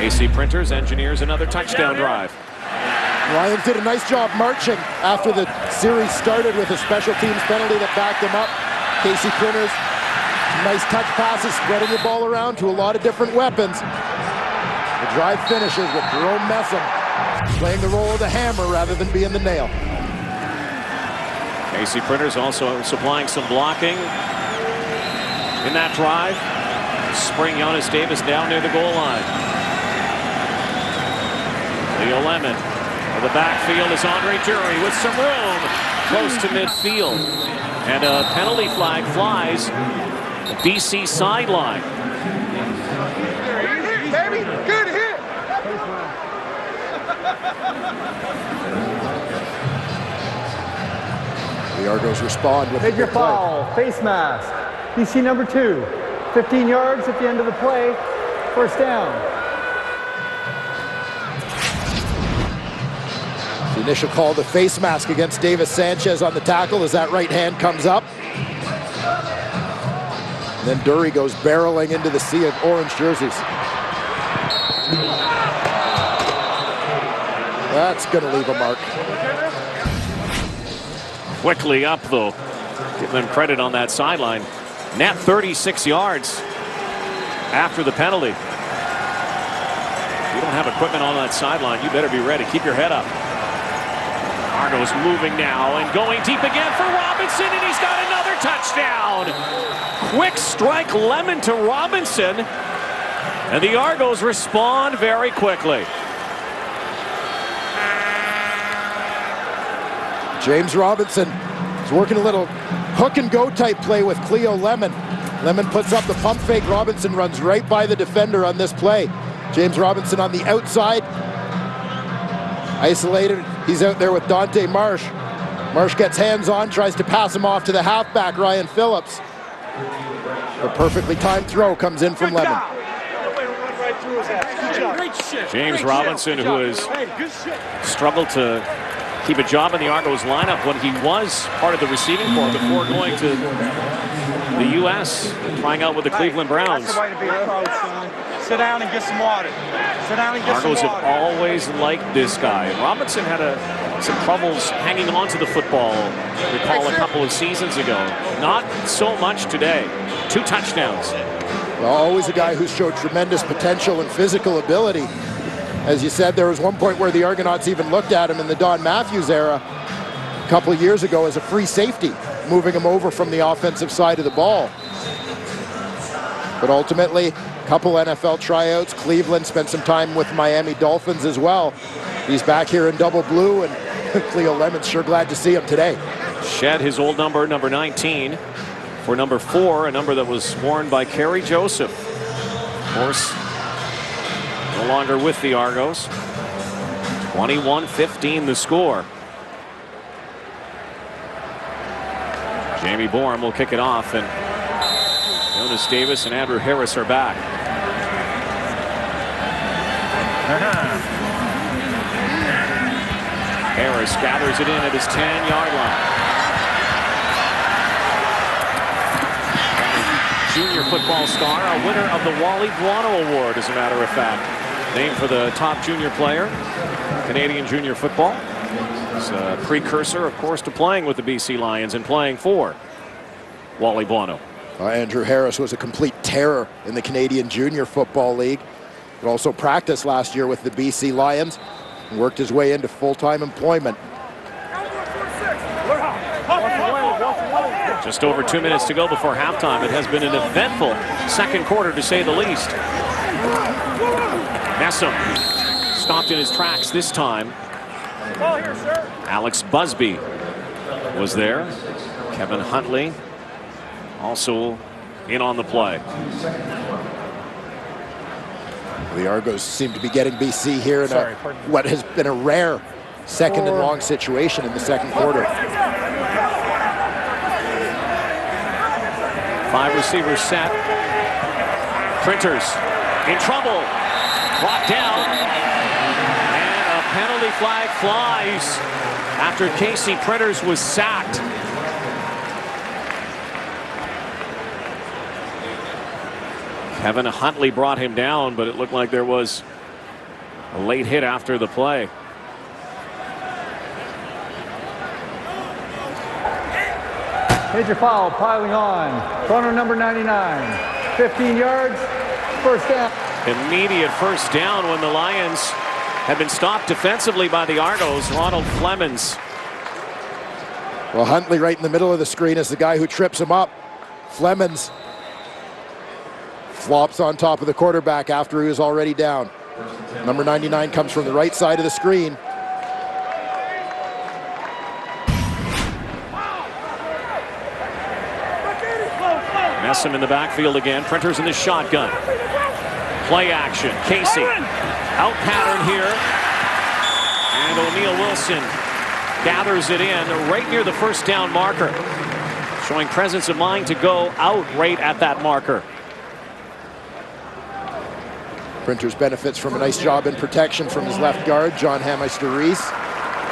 AC Printers engineers another touchdown drive. Lions did a nice job marching after the series started with a special teams penalty that backed them up. Casey Printers, nice touch passes, spreading the ball around to a lot of different weapons. The drive finishes with Jerome Messam playing the role of the hammer rather than being the nail. AC Printers also supplying some blocking in that drive. Spring Jonas Davis down near the goal line. Leo Lemon. The backfield is Andre Dury with some room close to midfield. And a penalty flag flies the BC sideline. Good hit, baby. Good hit. The Argos respond with Major foul, face mask. BC number 2. 15 yards at the end of the play. First down. The initial call, the face mask against Davis Sanchez on the tackle as that right hand comes up. And then Dury goes barreling into the sea of orange jerseys. That's going to leave a mark. Quickly up, though. Give them credit on that sideline. Net 36 yards after the penalty. If you don't have equipment on that sideline, you better be ready. Keep your head up. Argos moving now and going deep again for Robinson, and he's got another touchdown. Quick strike Lemon to Robinson, and the Argos respond very quickly. James Robinson is working a little hook and go type play with Cleo Lemon. Lemon puts up the pump fake. Robinson runs right by the defender on this play. James Robinson on the outside. Isolated. He's out there with Dante Marsh. Marsh gets hands on, tries to pass him off to the halfback, Ryan Phillips. A perfectly timed throw comes in from Lemon. James Robinson, who has struggled to keep a job in the Argos lineup when he was part of the receiving corps before going to the U.S., trying out with the Cleveland Browns. That's the way to be a pro, son. Sit down and get some water. Sit down and get Argos some have water. always liked this guy. Robinson had some troubles hanging on to the football, recall a couple of seasons ago. Not so much today. 2 touchdowns. Well, always a guy who showed tremendous potential and physical ability. As you said, there was one point where the Argonauts even looked at him in the Don Matthews era a couple of years ago as a free safety, moving him over from the offensive side of the ball. But ultimately, a couple NFL tryouts. Cleveland spent some time with Miami Dolphins as well. He's back here in double blue and Cleo Lemon's sure glad to see him today. Shed his old number, number 19, for number 4, a number that was worn by Kerry Joseph. Of course, no longer with the Argos. 21-15 the score. Jamie Bourne will kick it off, and Jonas Davis and Andrew Harris are back. Harris gathers it in at his 10-yard line. Junior football star, a winner of the Wally Buono Award, as a matter of fact. Named for the top junior player, Canadian junior football. It's a precursor, of course, to playing with the BC Lions and playing for Wally Buono. Andrew Harris was a complete terror in the Canadian Junior Football League, but also practiced last year with the BC Lions and worked his way into full-time employment. Just over 2 minutes to go before halftime. It has been an eventful second quarter, to say the least. Messam stopped in his tracks this time. Alex Busby was there. Kevin Huntley also in on the play. The Argos seem to be getting BC here in what has been a rare second and long situation in the second quarter. 5 receivers set. Printers in trouble. Brought down. And a penalty flag flies after Casey Printers was sacked. Kevin Huntley brought him down, but it looked like there was a late hit after the play. Major foul piling on. Toronto number 99. 15 yards. First down. Immediate first down when the Lions had been stopped defensively by the Argos. Ronald Flemons. Well, Huntley right in the middle of the screen is the guy who trips him up. Flemons flops on top of the quarterback after he was already down. Number 99 comes from the right side of the screen. Messam in the backfield again. Printers in the shotgun. Play action. Casey out pattern here. And O'Neal Wilson gathers it in right near the first down marker. Showing presence of mind to go out right at that marker. Printers benefits from a nice job in protection from his left guard, John Hameister-Reese.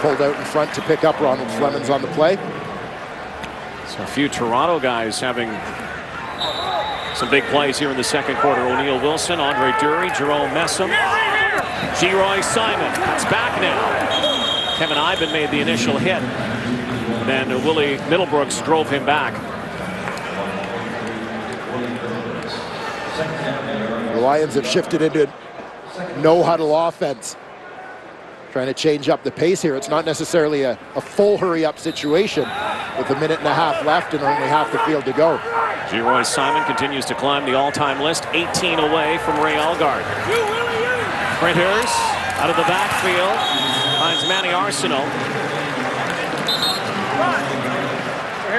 Pulled out in front to pick up Ronald Flemons on the play. So a few Toronto guys having some big plays here in the second quarter. O'Neal Wilson, Andre Dury, Jerome Messam, G-Roy Simon. It's back now. Kevin Iben made the initial hit. Then Willie Middlebrooks drove him back. The Lions have shifted into no-huddle offense. Trying to change up the pace here. It's not necessarily a full hurry-up situation with a minute and a half left and only half the field to go. G-Roy Simon continues to climb the all-time list, 18 away from Ray Allgard. Printers out of the backfield finds Manny Arsenault.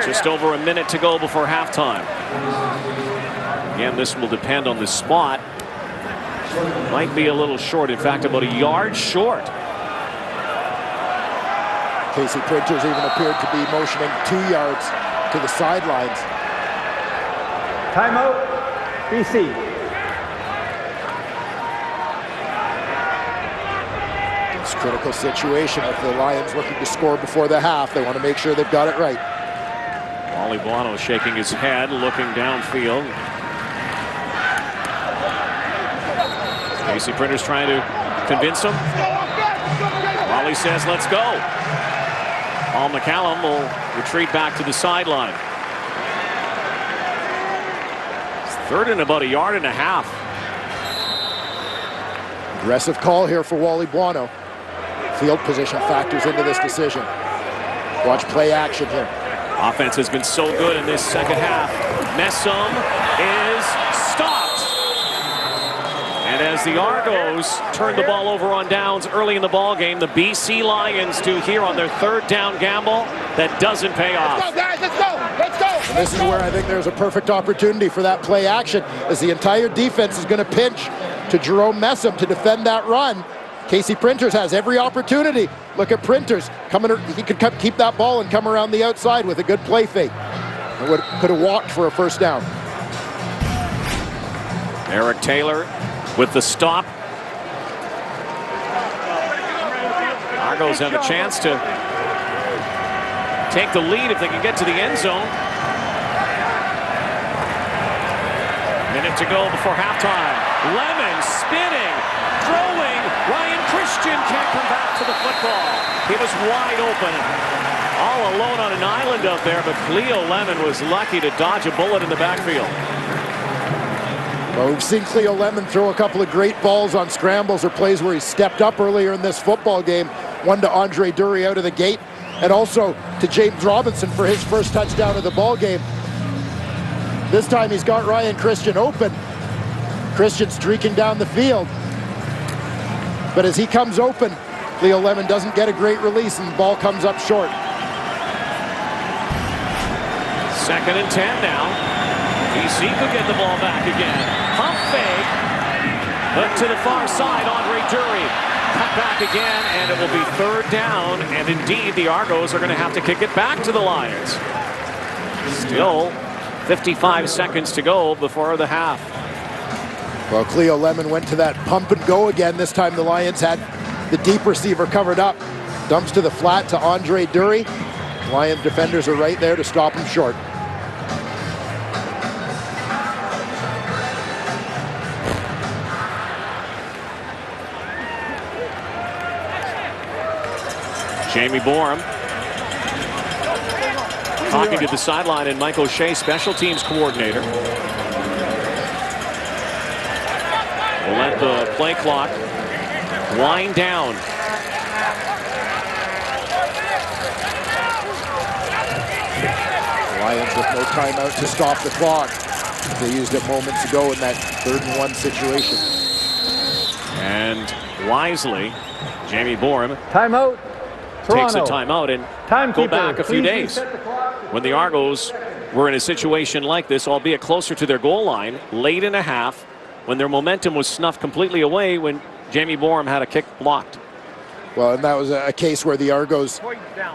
Just over a minute to go before halftime. Again, this will depend on the spot. Might be a little short. In fact, about a yard short. Casey Printers even appeared to be motioning 2 yards to the sidelines. Timeout, BC. It's a critical situation with the Lions looking to score before the half. They want to make sure they've got it right. Wally Buono shaking his head, looking downfield. Casey Printers trying to convince him. Wally says, let's go. Paul McCallum will retreat back to the sideline. It's third and about a yard and a half. Aggressive call here for Wally Buono. Field position factors into this decision. Watch play action here. Offense has been so good in this second half. Messam is stopped. And as the Argos turn the ball over on downs early in the ball game, the BC Lions do here on their third down gamble that doesn't pay off. Let's go, guys. Let's go. Let's go. And this is where I think there's a perfect opportunity for that play action, as the entire defense is going to pinch to Jerome Messam to defend that run. Casey Printers has every opportunity. Look at Printers coming. He could keep that ball and come around the outside with a good play fake. Could have walked for a first down. Eric Taylor with the stop. Argos have a chance to take the lead if they can get to the end zone. Minute to go before halftime. Lemon spinning, throwing. Ryan Christian can't come back to the football. He was wide open, all alone on an island out there, but Cleo Lemon was lucky to dodge a bullet in the backfield. Well, we've seen Cleo Lemon throw a couple of great balls on scrambles or plays where he stepped up earlier in this football game. One to Andre Dury out of the gate, and also to James Robinson for his first touchdown of the ball game. This time he's got Ryan Christian open. Christian streaking down the field. But as he comes open, Cleo Lemon doesn't get a great release, and the ball comes up short. 2nd and 10 now. BC could get the ball back again. Pump fake. But to the far side, Andre Dury. Cut back again, and it will be 3rd down. And indeed, the Argos are going to have to kick it back to the Lions. Still 55 seconds to go before the half. Well, Cleo Lemon went to that pump and go again. This time the Lions had the deep receiver covered up. Dumps to the flat to Andre Dury. Lions defenders are right there to stop him short. Jamie Borum talking to the sideline, and Mike O'Shea, special teams coordinator, will let the play clock wind down. The Lions with no timeout to stop the clock. They used it moments ago in that 3rd and 1 situation. And wisely, Jamie Borum Timeout. takes a Toronto. timeout and go back a few days when the Argos were in a situation like this, albeit closer to their goal line, late in a half, when their momentum was snuffed completely away when Jamie Borum had a kick blocked. Well, and that was a case where the Argos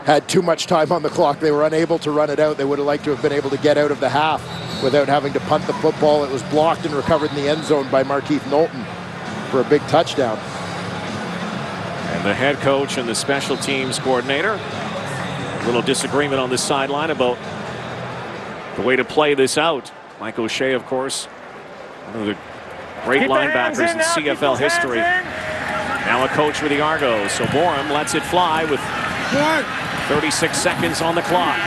had too much time on the clock. They were unable to run it out. They would have liked to have been able to get out of the half without having to punt the football. It was blocked and recovered in the end zone by Markeith Knowlton for a big touchdown. And the head coach and the special teams coordinator, a little disagreement on this sideline about the way to play this out. Mike O'Shea, of course, one of the great linebackers in CFL history. Now a coach for the Argos. So Borum lets it fly with 36 seconds on the clock.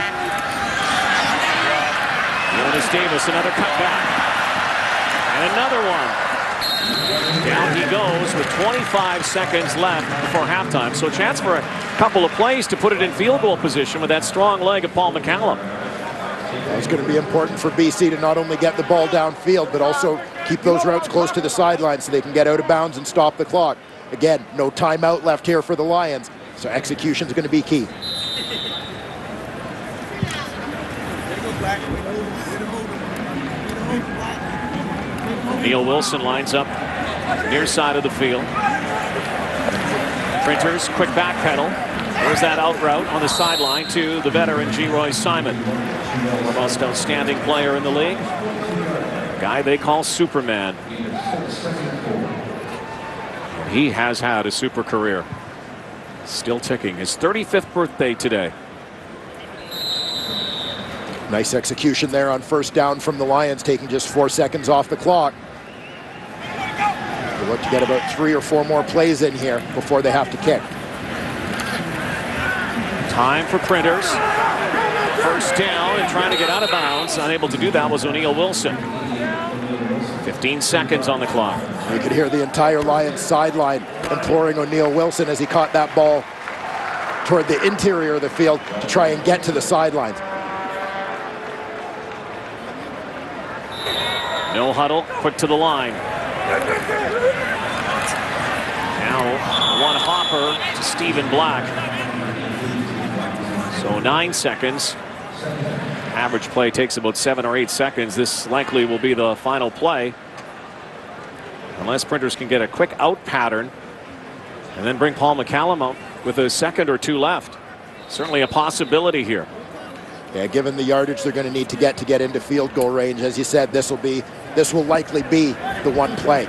Jonas Davis, another cutback. And another one. Down he goes with 25 seconds left before halftime. So a chance for a couple of plays to put it in field goal position with that strong leg of Paul McCallum. It's going to be important for BC to not only get the ball downfield, but also keep those routes close to the sideline so they can get out of bounds and stop the clock. Again, no timeout left here for the Lions, so execution is going to be key. Neil Wilson lines up near side of the field. Printers, quick back pedal. There's that out route on the sideline to the veteran G. Roy Simon. The most outstanding player in the league. Guy they call Superman. He has had a super career. Still ticking. His 35th birthday today. Nice execution there on 1st down from the Lions, taking just 4 seconds off the clock. They look to get about 3 or 4 more plays in here before they have to kick. Time for Printers. 1st down and trying to get out of bounds. Unable to do that was O'Neal Wilson. 15 seconds on the clock. You could hear the entire Lions sideline imploring O'Neal Wilson as he caught that ball toward the interior of the field to try and get to the sidelines. No huddle, quick to the line. Now one hopper to Stephen Black. So 9 seconds. Average play takes about 7 or 8 seconds. This likely will be the final play, unless Printers can get a quick out pattern and then bring Paul McCallum out with a second or two left. Certainly a possibility here. Yeah, given the yardage they're going to need to get into field goal range, as you said, this will likely be the one play.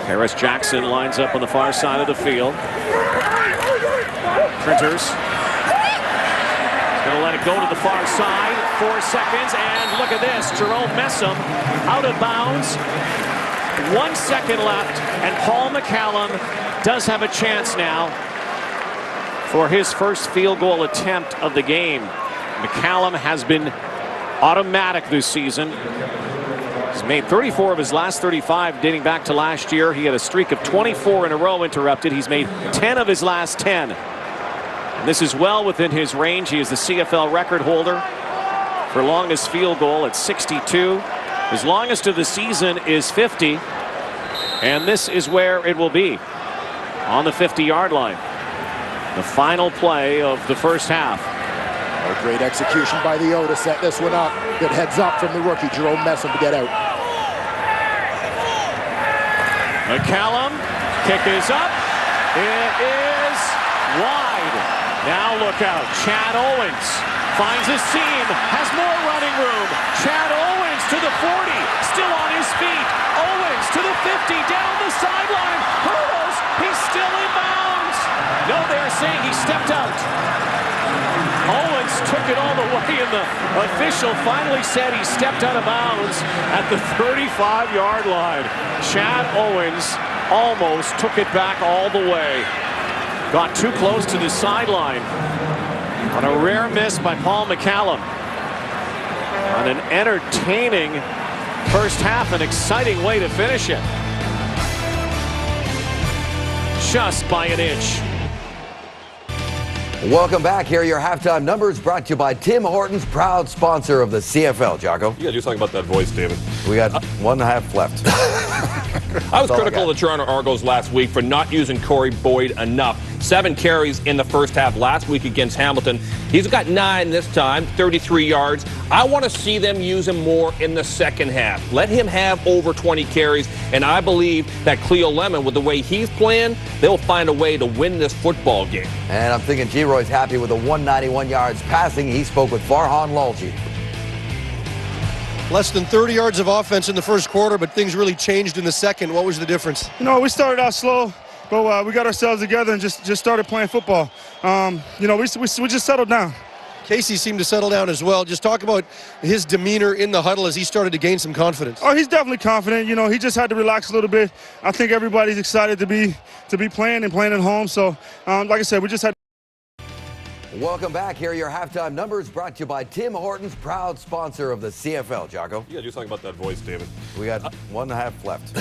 Harris Jackson lines up on the far side of the field. Printers going to let it go to the far side. 4 seconds, and look at this. Jerome Messam out of bounds. 1 second left, and Paul McCallum does have a chance now for his first field goal attempt of the game. McCallum has been automatic this season. He's made 34 of his last 35 dating back to last year. He had a streak of 24 in a row interrupted. He's made 10 of his last 10. And this is well within his range. He is the CFL record holder for longest field goal at 62. His longest of the season is 50. And this is where it will be, on the 50-yard line. The final play of the first half. A great execution by the O to set this one up. Good heads up from the rookie, Jerome Messam, to get out. McCallum, kick is up. It is wide. Now look out. Chad Owens finds a seam, has more running room. Chad Owens to the 40, still on his feet. Owens to the 50, down the sideline. Hurdles, he's still in bounds. No, they're saying he stepped out. Owens took it all the way, and the official finally said he stepped out of bounds at the 35-yard line. Chad Owens almost took it back all the way. Got too close to the sideline on a rare miss by Paul McCallum. On an entertaining first half, an exciting way to finish it. Just by an inch. Welcome back. Here are your halftime numbers, brought to you by Tim Hortons, proud sponsor of the CFL. Jocko? You got to do something about that voice, David. We got 1.5 left. I was critical of the Toronto Argos last week for not using Corey Boyd enough. 7 carries in the first half last week against Hamilton. He's got 9 this time, 33 yards. I want to see them use him more in the second half. Let him have over 20 carries, and I believe that Cleo Lemon, with the way he's playing, they'll find a way to win this football game. And I'm thinking G-Roy's happy with the 191 yards passing. He spoke with Farhan Lalji. Less than 30 yards of offense in the first quarter, but things really changed in the second. What was the difference? You know, we started out slow, but we got ourselves together and just started playing football. You know, we just settled down. Casey seemed to settle down as well. Just talk about his demeanor in the huddle as he started to gain some confidence. Oh, he's definitely confident. You know, he just had to relax a little bit. I think everybody's excited to be playing and playing at home. So, like I said, we just had. Welcome back. Here are your halftime numbers, brought to you by Tim Hortons, proud sponsor of the CFL. Jocko? You got to do something about that voice, David. We got 1.5 left.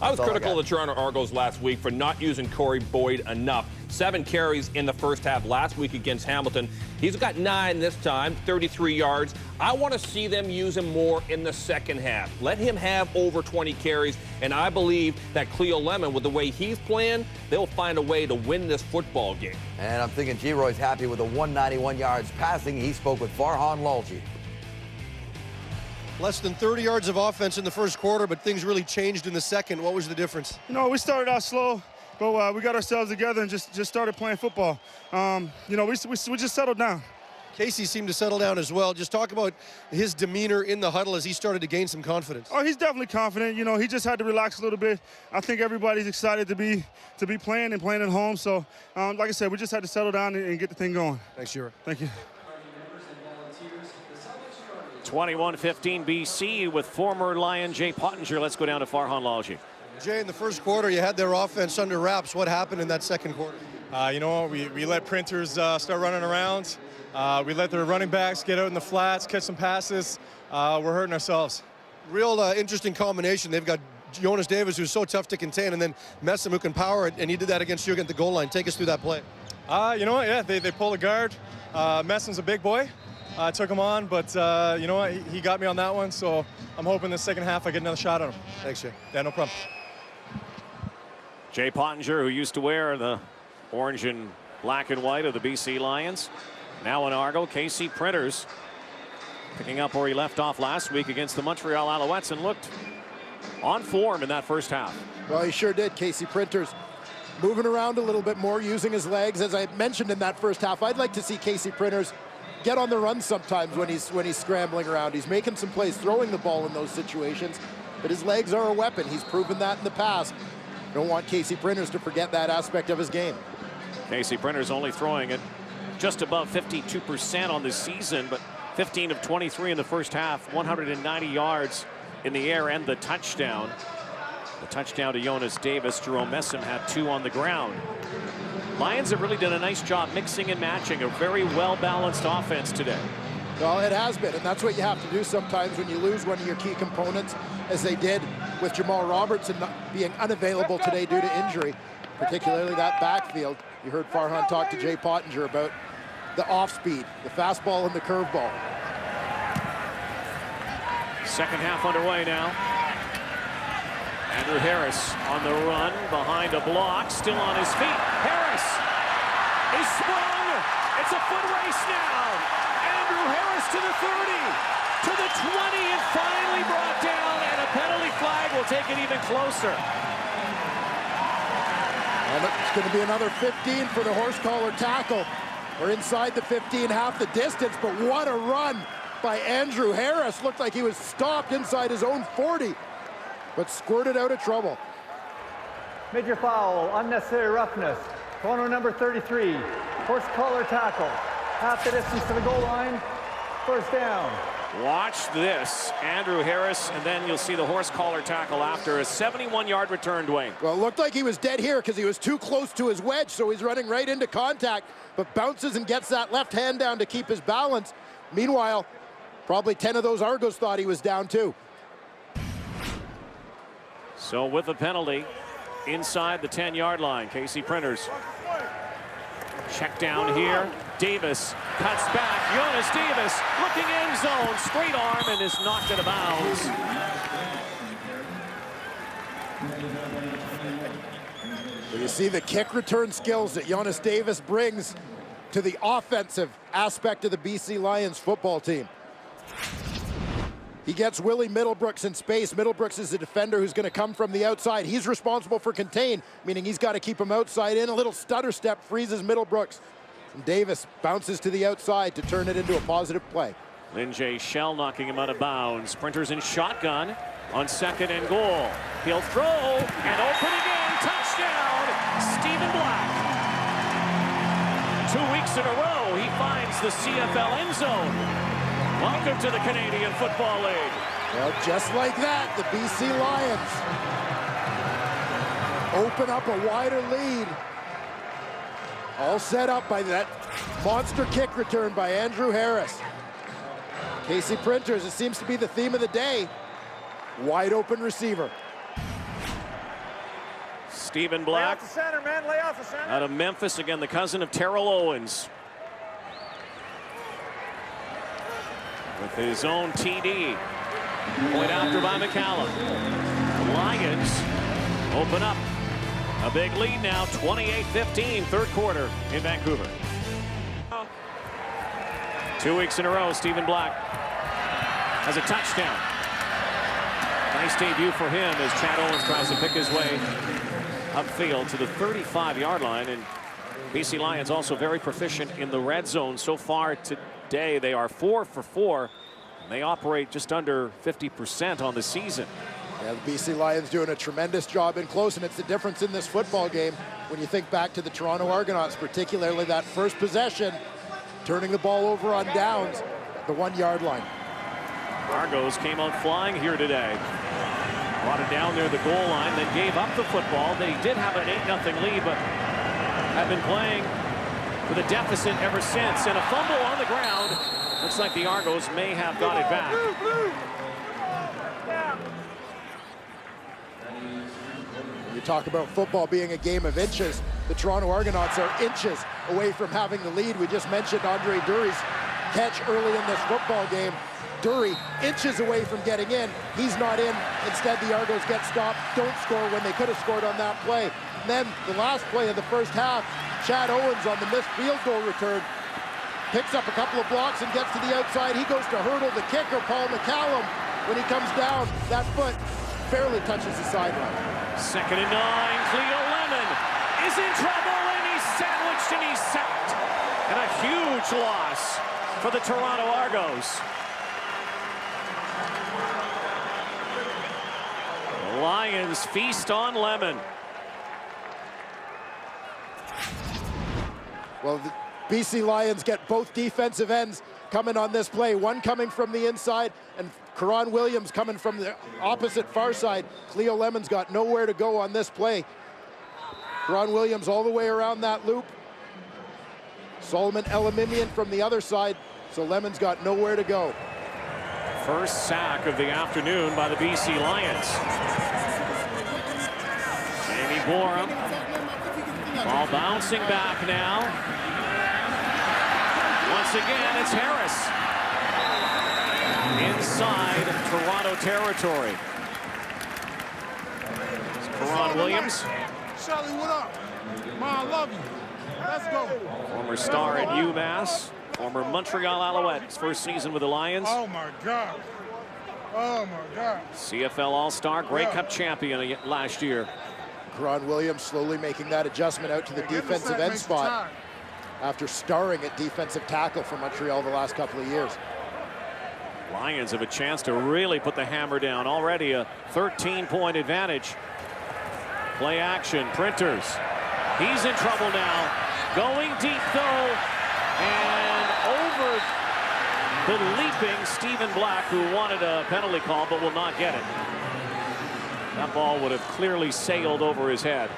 I was critical of the Toronto Argos last week for not using Corey Boyd enough. 7 carries in the first half last week against Hamilton. He's got 9 this time, 33 yards. I want to see them use him more in the second half. Let him have over 20 carries, and I believe that Cleo Lemon, with the way he's playing, they'll find a way to win this football game. And I'm thinking G-Roy's happy with the 191 yards passing. He spoke with Farhan Lalji. Less than 30 yards of offense in the first quarter, but things really changed in the second. What was the difference? You know, we started out slow, but we got ourselves together and just started playing football. You know, we just settled down. Casey seemed to settle down as well. Just talk about his demeanor in the huddle as he started to gain some confidence. Oh, he's definitely confident. You know, he just had to relax a little bit. I think everybody's excited to be playing and playing at home. So, like I said, we just had to settle down and get the thing going. Thanks, Shira. Thank you. 21-15 BC with former Lion Jay Pottinger. Let's go down to Farhan Lalji. Jay, in the first quarter, you had their offense under wraps. What happened in that second quarter? You know, we let Printers start running around. We let their running backs get out in the flats, catch some passes. We're hurting ourselves. Real interesting combination. They've got Jonas Davis, who's so tough to contain, and then Messam, who can power it, and he did that against you at the goal line. Take us through that play. You know what? Yeah, they pull a guard. Messam's a big boy. I took him on, but you know what? He got me on that one, so I'm hoping the second half I get another shot at him. Thanks, Jay. Yeah, no problem. Jay Pottinger, who used to wear the orange and black and white of the BC Lions, now in Argo. Casey Printers picking up where he left off last week against the Montreal Alouettes and looked on form in that first half. Well, he sure did. Casey Printers moving around a little bit more, using his legs. As I mentioned in that first half, I'd like to see Casey Printers get on the run sometimes when he's scrambling around. He's making some plays, throwing the ball in those situations, but his legs are a weapon. He's proven that in the past. Don't want Casey Printers to forget that aspect of his game. Casey Printers only throwing it just above 52% on the season, but 15 of 23 in the first half, 190 yards in the air and the touchdown. The touchdown to Jonas Davis. Jerome Messam had 2 on the ground. Lions have really done a nice job mixing and matching a very well-balanced offense today. Well, it has been, and that's what you have to do sometimes when you lose one of your key components, as they did with Jamal Robertson being unavailable today due to injury, particularly that backfield. You heard Farhan talk to Jay Pottinger about the off-speed, the fastball and the curveball. Second half underway now. Andrew Harris on the run behind a block, still on his feet. Harris is sprung. It's a foot race now. Andrew Harris to the 30, to the 20, and finally brought down, and a penalty flag will take it even closer. And it's going to be another 15 for the horse collar tackle. We're inside the 15, half the distance, but what a run by Andrew Harris. Looked like he was stopped inside his own 40, but squirted out of trouble. Major foul, unnecessary roughness. Corner number 33, horse collar tackle. Half the distance to the goal line, first down. Watch this, Andrew Harris, and then you'll see the horse collar tackle after a 71-yard return, Dwayne. Well, it looked like he was dead here because he was too close to his wedge, so he's running right into contact, but bounces and gets that left hand down to keep his balance. Meanwhile, probably 10 of those Argos thought he was down too. So with the penalty, inside the 10-yard line, Casey Printers. Check down here. Davis cuts back. Jonas Davis looking end zone, straight arm, and is knocked out of bounds. Well, you see the kick return skills that Jonas Davis brings to the offensive aspect of the BC Lions football team. He gets Willie Middlebrooks in space. Middlebrooks is a defender who's going to come from the outside. He's responsible for contain, meaning he's got to keep him outside in. A little stutter step freezes Middlebrooks. And Davis bounces to the outside to turn it into a positive play. Lynn J. Shell knocking him out of bounds. Printers in shotgun on 2nd and goal. He'll throw, and open again, touchdown, Stephen Black. 2 weeks in a row, he finds the CFL end zone. Welcome to the Canadian Football League. Well, just like that, the BC Lions open up a wider lead. All set up by that monster kick return by Andrew Harris. Casey Printers, it seems to be the theme of the day. Wide open receiver. Stephen Black. Lay off the center, man. Lay off the center. Out of Memphis, again, the cousin of Terrell Owens. With his own TD. Point after by McCallum. The Lions open up a big lead now, 28-15, third quarter in Vancouver. 2 weeks in a row, Stephen Black has a touchdown. Nice debut for him as Chad Owens tries to pick his way upfield to the 35-yard line. And BC Lions also very proficient in the red zone so far today. They are 4 for 4. And they operate just under 50% on the season. Yeah, the BC Lions doing a tremendous job in close, and it's the difference in this football game when you think back to the Toronto Argonauts, particularly that first possession, turning the ball over on downs at the 1-yard line. Argos came out flying here today. Brought it down near the goal line, then gave up the football. They did have an 8-0 lead, but have been playing with a deficit ever since. And a fumble on the ground. Looks like the Argos may have got it back. You talk about football being a game of inches. The Toronto Argonauts are inches away from having the lead. We just mentioned Andre Dury's catch early in this football game. Dury inches away from getting in. He's not in. Instead, the Argos get stopped, don't score when they could have scored on that play. And then the last play of the first half, Chad Owens on the missed field goal return picks up a couple of blocks and gets to the outside. He goes to hurdle the kicker, Paul McCallum. When he comes down, that foot barely touches the sideline. 2nd and 9, Cleo Lemon is in trouble, and he's sandwiched and he's sacked. And a huge loss for the Toronto Argos. The Lions feast on Lemon. Well, the BC Lions get both defensive ends coming on this play. One coming from the inside, and Karan Williams coming from the opposite far side. Cleo Lemon's got nowhere to go on this play. Karan Williams all the way around that loop. Solomon Elamimian from the other side, so Lemon's got nowhere to go. First sack of the afternoon by the BC Lions. Jamie Borum. Ball bouncing back now. Once again, it's Harris. Inside Toronto territory. It's Karan Williams. Shelly, what up? Ma, I love you. Let's go. Former star at UMass. Former Montreal Alouettes. First season with the Lions. Oh, my God. Oh, my God. CFL All-Star, Grey Cup champion last year. Karan Williams slowly making that adjustment out to the defensive end spot after starring at defensive tackle for Montreal the last couple of years. Lions have a chance to really put the hammer down. Already a 13-point advantage. Play action, Printers. He's in trouble now. Going deep though, and over the leaping Stephen Black, who wanted a penalty call but will not get it. That ball would have clearly sailed over his head.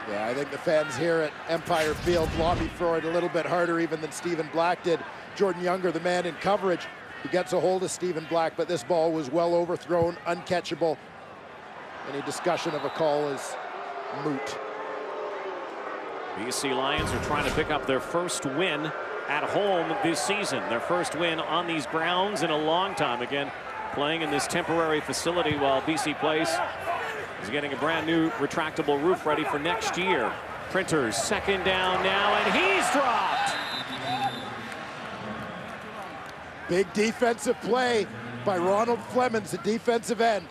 Yeah, I think the fans here at Empire Field lobbied for it a little bit harder even than Stephen Black did. Jordan Younger, the man in coverage, who gets a hold of Stephen Black, but this ball was well overthrown, uncatchable. Any discussion of a call is moot. BC Lions are trying to pick up their first win at home this season. Their first win on these grounds in a long time. Again, playing in this temporary facility while BC Place is getting a brand new retractable roof ready for next year. Printers 2nd down now, and he's dropped. Big defensive play by Ronald Flemons, the defensive end.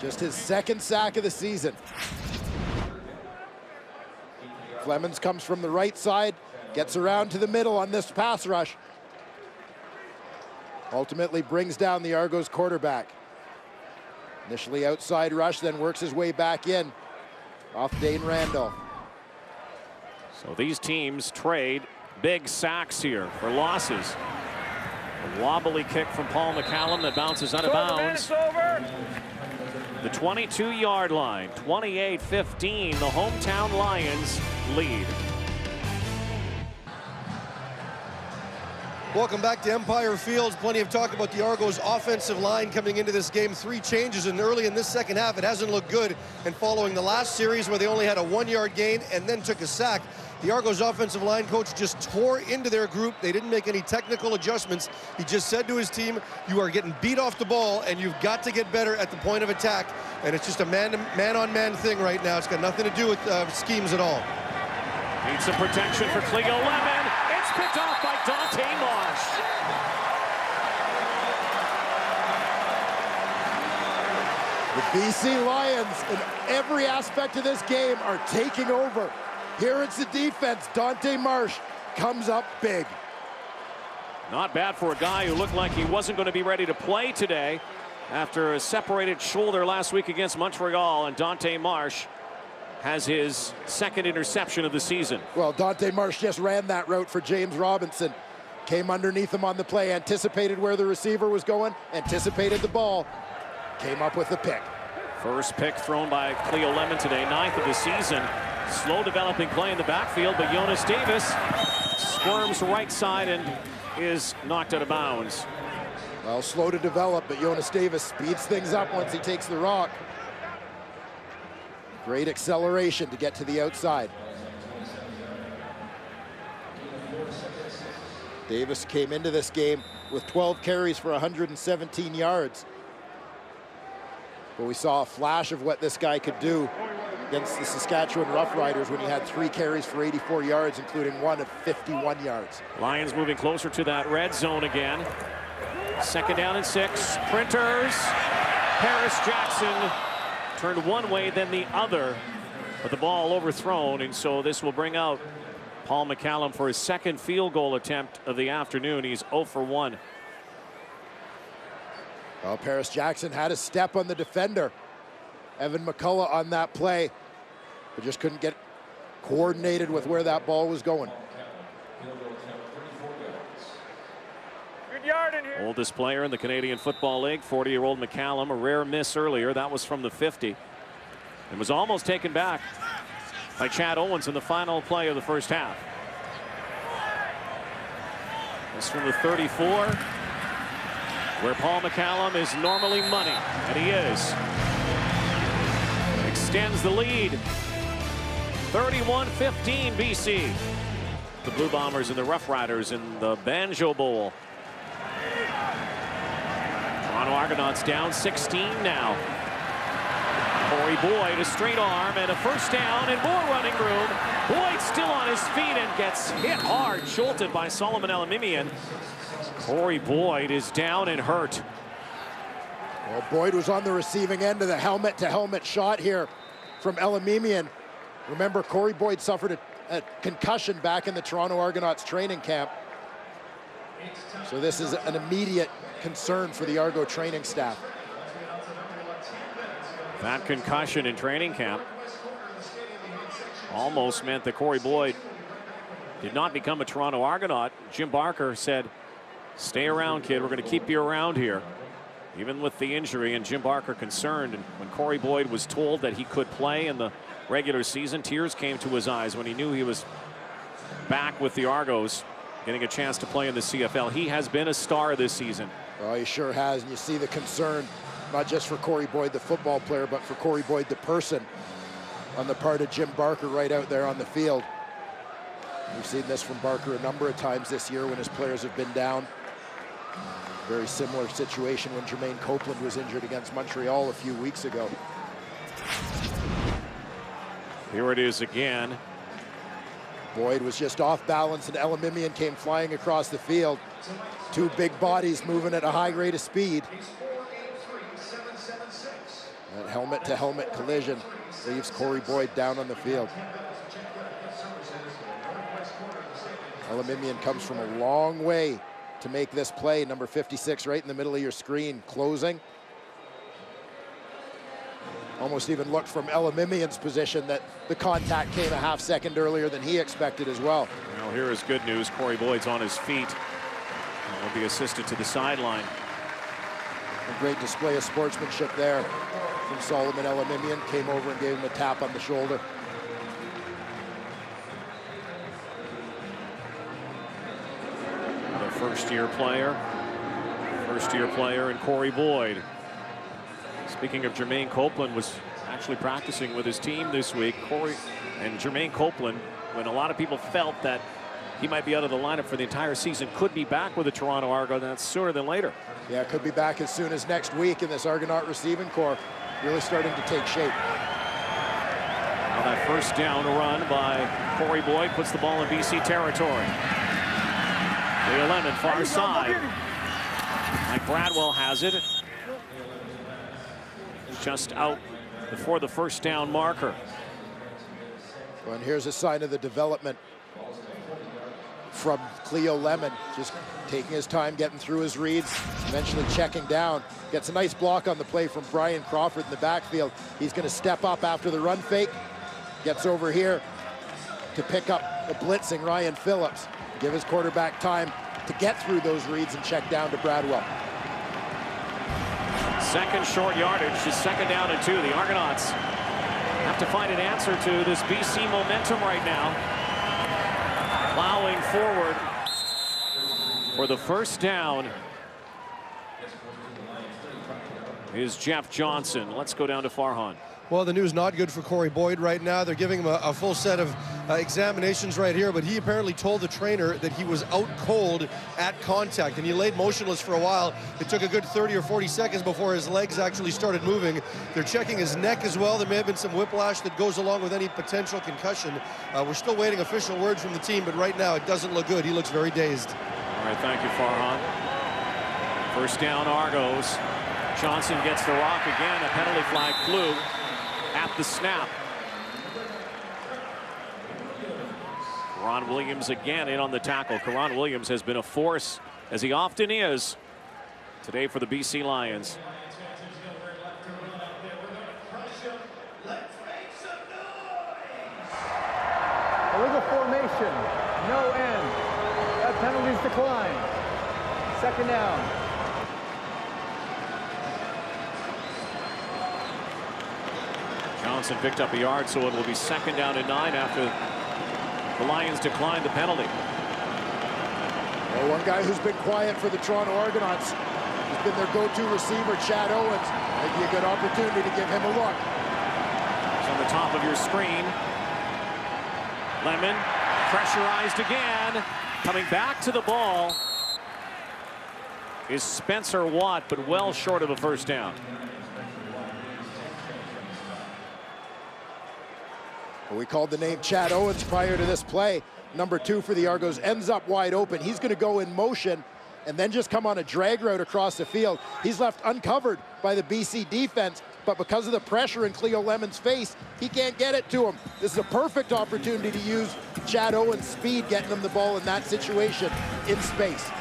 Just his 2nd sack of the season. Flemons comes from the right side, gets around to the middle on this pass rush. Ultimately brings down the Argos quarterback. Initially outside rush, then works his way back in off Dane Randolph. So these teams trade big sacks here for losses. A wobbly kick from Paul McCallum that bounces out of bounds. The 22-yard line, 28-15, the hometown Lions lead. Welcome back to Empire Field. Plenty of talk about the Argos offensive line coming into this game. 3 changes, and early in this second half, it hasn't looked good. And following the last series where they only had a 1-yard gain and then took a sack, the Argos offensive line coach just tore into their group. They didn't make any technical adjustments. He just said to his team, you are getting beat off the ball, and you've got to get better at the point of attack. And it's just a man-on-man thing right now. It's got nothing to do with schemes at all. Needs some protection for Cleo Lemon. It's picked off by Dante Marsh. The BC Lions, in every aspect of this game, are taking over. Here it's the defense. Dante Marsh comes up big. Not bad for a guy who looked like he wasn't going to be ready to play today after a separated shoulder last week against Montreal, and Dante Marsh has his 2nd interception of the season. Well, Dante Marsh just ran that route for James Robinson. Came underneath him on the play, anticipated where the receiver was going, anticipated the ball, came up with the pick. First pick thrown by Cleo Lemon today, 9th of the season. Slow developing play in the backfield, but Jonas Davis squirms right side and is knocked out of bounds. Well, slow to develop, but Jonas Davis speeds things up once he takes the rock. Great acceleration to get to the outside. Davis came into this game with 12 carries for 117 yards. But we saw a flash of what this guy could do against the Saskatchewan Roughriders when he had 3 carries for 84 yards, including 1 of 51 yards. Lions moving closer to that red zone again. 2nd down and 6. Printers. Paris Jackson turned one way, then the other, but the ball overthrown, and so this will bring out Paul McCallum for his 2nd field goal attempt of the afternoon. He's 0 for 1. Well, Paris Jackson had a step on the defender, Evan McCullough, on that play, but just couldn't get coordinated with where that ball was going. Oldest player in the Canadian Football League, 40-year-old McCallum. A rare miss earlier. That was from the 50. It was almost taken back by Chad Owens in the final play of the first half. This from the 34, where Paul McCallum is normally money, and he is. Extends the lead. 31-15 BC. The Blue Bombers and the Rough Riders in the Banjo Bowl. Toronto Argonauts down 16 now. Corey Boyd, a straight arm and a first down and more running room. Boyd still on his feet and gets hit hard, jolted by Solomon Elamimian. Corey Boyd is down and hurt. Well, Boyd was on the receiving end of the helmet-to-helmet shot here from Elamimian. Remember, Corey Boyd suffered a concussion back in the Toronto Argonauts training camp. So this is an immediate concern for the Argo training staff. That concussion in training camp almost meant that Corey Boyd did not become a Toronto Argonaut. Jim Barker said, stay around, kid. We're going to keep you around here, even with the injury. And Jim Barker concerned. And when Corey Boyd was told that he could play in the regular season, tears came to his eyes when he knew he was back with the Argos, getting a chance to play in the CFL. He has been a star this season. Well, he sure has, and you see the concern, not just for Corey Boyd, the football player, but for Corey Boyd, the person, on the part of Jim Barker right out there on the field. We've seen this from Barker a number of times this year when his players have been down. Very similar situation when Jermaine Copeland was injured against Montreal a few weeks ago. Here it is again. Boyd was just off balance and Elamimian came flying across the field. 2 big bodies moving at a high rate of speed. That helmet-to-helmet collision leaves Corey Boyd down on the field. Elamimian comes from a long way to make this play. Number 56 right in the middle of your screen, closing. Almost even looked from Elamimian's position that the contact came a half second earlier than he expected as well. Well, here is good news. Corey Boyd's on his feet. Will be assisted to the sideline. A great display of sportsmanship there from Solomon Elamimian. Came over and gave him a tap on the shoulder. The first-year player in Corey Boyd. Speaking of Jermaine Copeland, was actually practicing with his team this week. Corey and Jermaine Copeland, when a lot of people felt that he might be out of the lineup for the entire season, could be back with the Toronto Argonauts sooner than later. Yeah, could be back as soon as next week, and this Argonaut receiving corps really starting to take shape. Now that first down run by Corey Boyd puts the ball in BC territory. The 11 far side. Mike Bradwell has it. Just out before the first down marker. Well, and here's a sign of the development from Cleo Lemon, just taking his time, getting through his reads, eventually checking down. Gets a nice block on the play from Brian Crawford in the backfield. He's going to step up after the run fake. Gets over here to pick up the blitzing Ryan Phillips. Give his quarterback time to get through those reads and check down to Bradwell. Second short yardage, just 2nd down and 2. The Argonauts have to find an answer to this BC momentum right now. Plowing forward for the first down is Jeff Johnson. Let's go down to Farhan. Well, the news not good for Corey Boyd right now. They're giving him a full set of examinations right here, but he apparently told the trainer that he was out cold at contact, and he laid motionless for a while. It took a good 30 or 40 seconds before his legs actually started moving. They're checking his neck as well. There may have been some whiplash that goes along with any potential concussion. We're still waiting official words from the team, but right now it doesn't look good. He looks very dazed. All right, thank you, Farhan. First down, Argos. Johnson gets the rock again. A penalty flag flew at the snap. Karan Williams again in on the tackle. Karan Williams has been a force, as he often is, today for the BC Lions. Illegal formation, no end. That penalty's declined. Second down. Johnson picked up a yard, so it will be second down and 9 after the Lions declined the penalty. Well, one guy who's been quiet for the Toronto Argonauts has been their go-to receiver, Chad Owens. Maybe a good opportunity to give him a look. It's on the top of your screen. Lemon pressurized again. Coming back to the ball is Spencer Watt, but well short of a first down. We called the name Chad Owens prior to this play. Number 2 for the Argos ends up wide open. He's going to go in motion and then just come on a drag route across the field. He's left uncovered by the BC defense, but because of the pressure in Cleo Lemon's face, he can't get it to him. This is a perfect opportunity to use Chad Owens' speed, getting him the ball in that situation in space.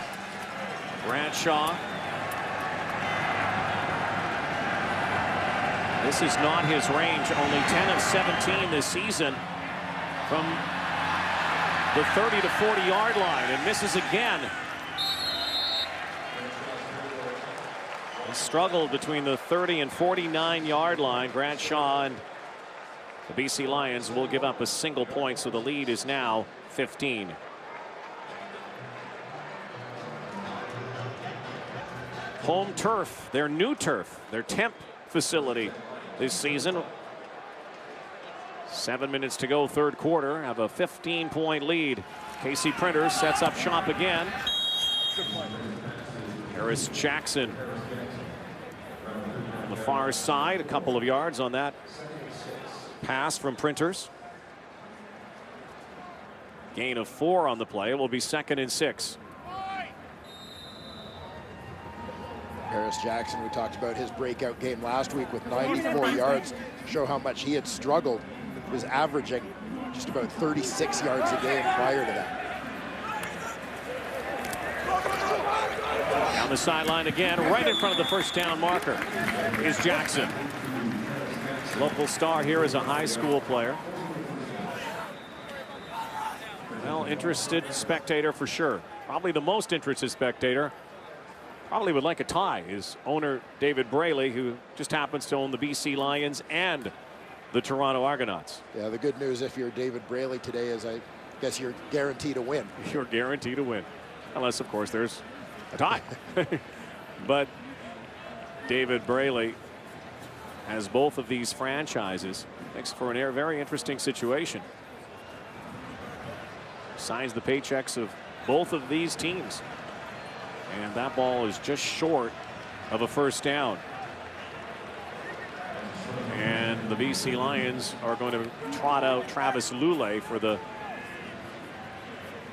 Bradshaw. This is not his range. Only 10 of 17 this season from the 30 to 40-yard line, and misses again. He struggled between the 30 and 49-yard line. Bradshaw and the BC Lions will give up a single point, so the lead is now 15. Home turf, their new turf, their temp facility this season. 7 minutes to go, third quarter. Have a 15-point lead. KC Printers sets up shop again. Harris Jackson on the far side, a couple of yards on that pass from Printers. Gain of 4 on the play. It will be 2nd and 6. Harris Jackson, we talked about his breakout game last week with 94 yards. Show how much he had struggled. He was averaging just about 36 yards a game prior to that. Down the sideline again, right in front of the first down marker is Jackson. Local star here is a high school player. Well, interested spectator for sure. Probably the most interested spectator. Probably would like a tie is owner David Braley, who just happens to own the BC Lions and the Toronto Argonauts. Yeah, the good news if you're David Braley today is I guess you're guaranteed to win. You're guaranteed to win. Unless, of course, there's a tie. But David Braley has both of these franchises. Makes for a very interesting situation. Signs the paychecks of both of these teams. And that ball is just short of a first down. And the BC Lions are going to trot out Travis Lule for the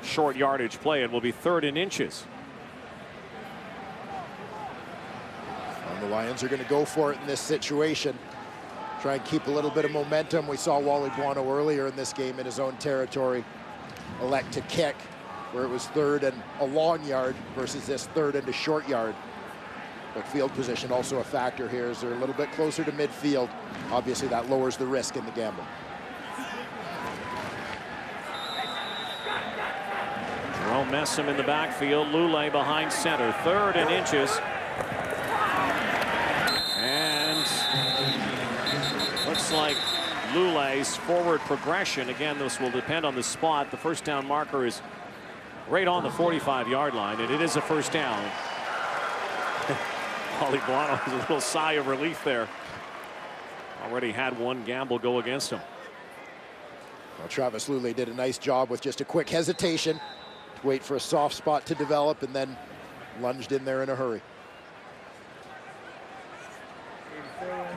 short yardage play. It will be 3rd and inches. And the Lions are going to go for it in this situation. Try and keep a little bit of momentum. We saw Wally Buono earlier in this game in his own territory elect to kick, where it was 3rd and a long yard versus this 3rd and a short yard. But field position also a factor here as they're a little bit closer to midfield. Obviously that lowers the risk in the gamble. Jerome Messam in the backfield. Lule behind center. 3rd and inches. And looks like Lule's forward progression. Again, this will depend on the spot. The first down marker is right on the 45-yard line, and it is a first down. Wally Buono has a little sigh of relief there. Already had one gamble go against him. Well, Travis Luley did a nice job with just a quick hesitation to wait for a soft spot to develop and then lunged in there in a hurry.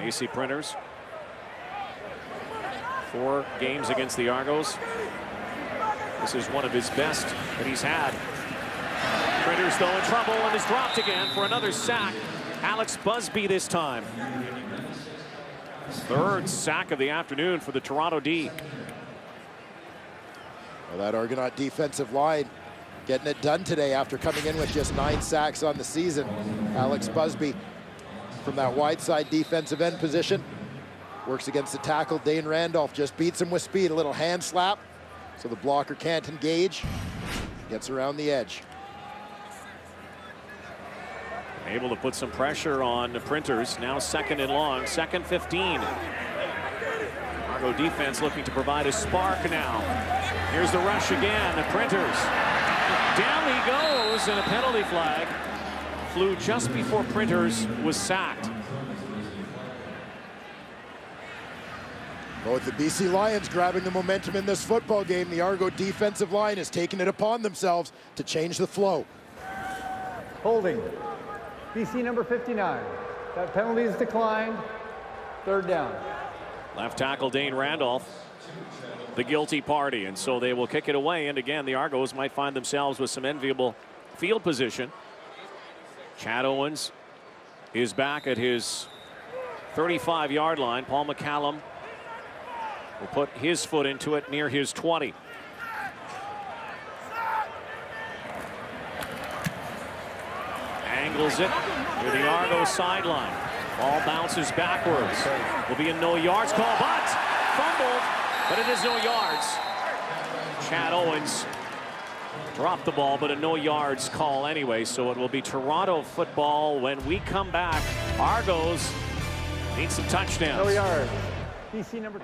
AC Printers. 4 games against the Argos. This is one of his best that he's had. Printers though in trouble and is dropped again for another sack. Alex Busby this time. 3rd sack of the afternoon for the Toronto D. Well, that Argonaut defensive line getting it done today after coming in with just 9 sacks on the season. Alex Busby from that wide side defensive end position works against the tackle. Dane Randolph just beats him with speed. A little hand slap so the blocker can't engage. Gets around the edge. Able to put some pressure on the Printers. Now 2nd and long, 2nd 15. Argo defense looking to provide a spark now. Here's the rush again, the Printers. Down he goes, and a penalty flag flew just before Printers was sacked. Well, with the BC Lions grabbing the momentum in this football game, the Argo defensive line has taken it upon themselves to change the flow. Holding. BC number 59. That penalty is declined. 3rd down. Left tackle Dane Randolph, the guilty party, and so they will kick it away. And again, the Argos might find themselves with some enviable field position. Chad Owens is back at his 35-yard line. Paul McCallum will put his foot into it near his 20. Angles it to the Argo sideline. Ball bounces backwards. Will be a no yards call, but fumbled, but it is no yards. Chad Owens dropped the ball, but a no yards call anyway, so it will be Toronto football when we come back. Argos need some touchdowns. No yards. BC number.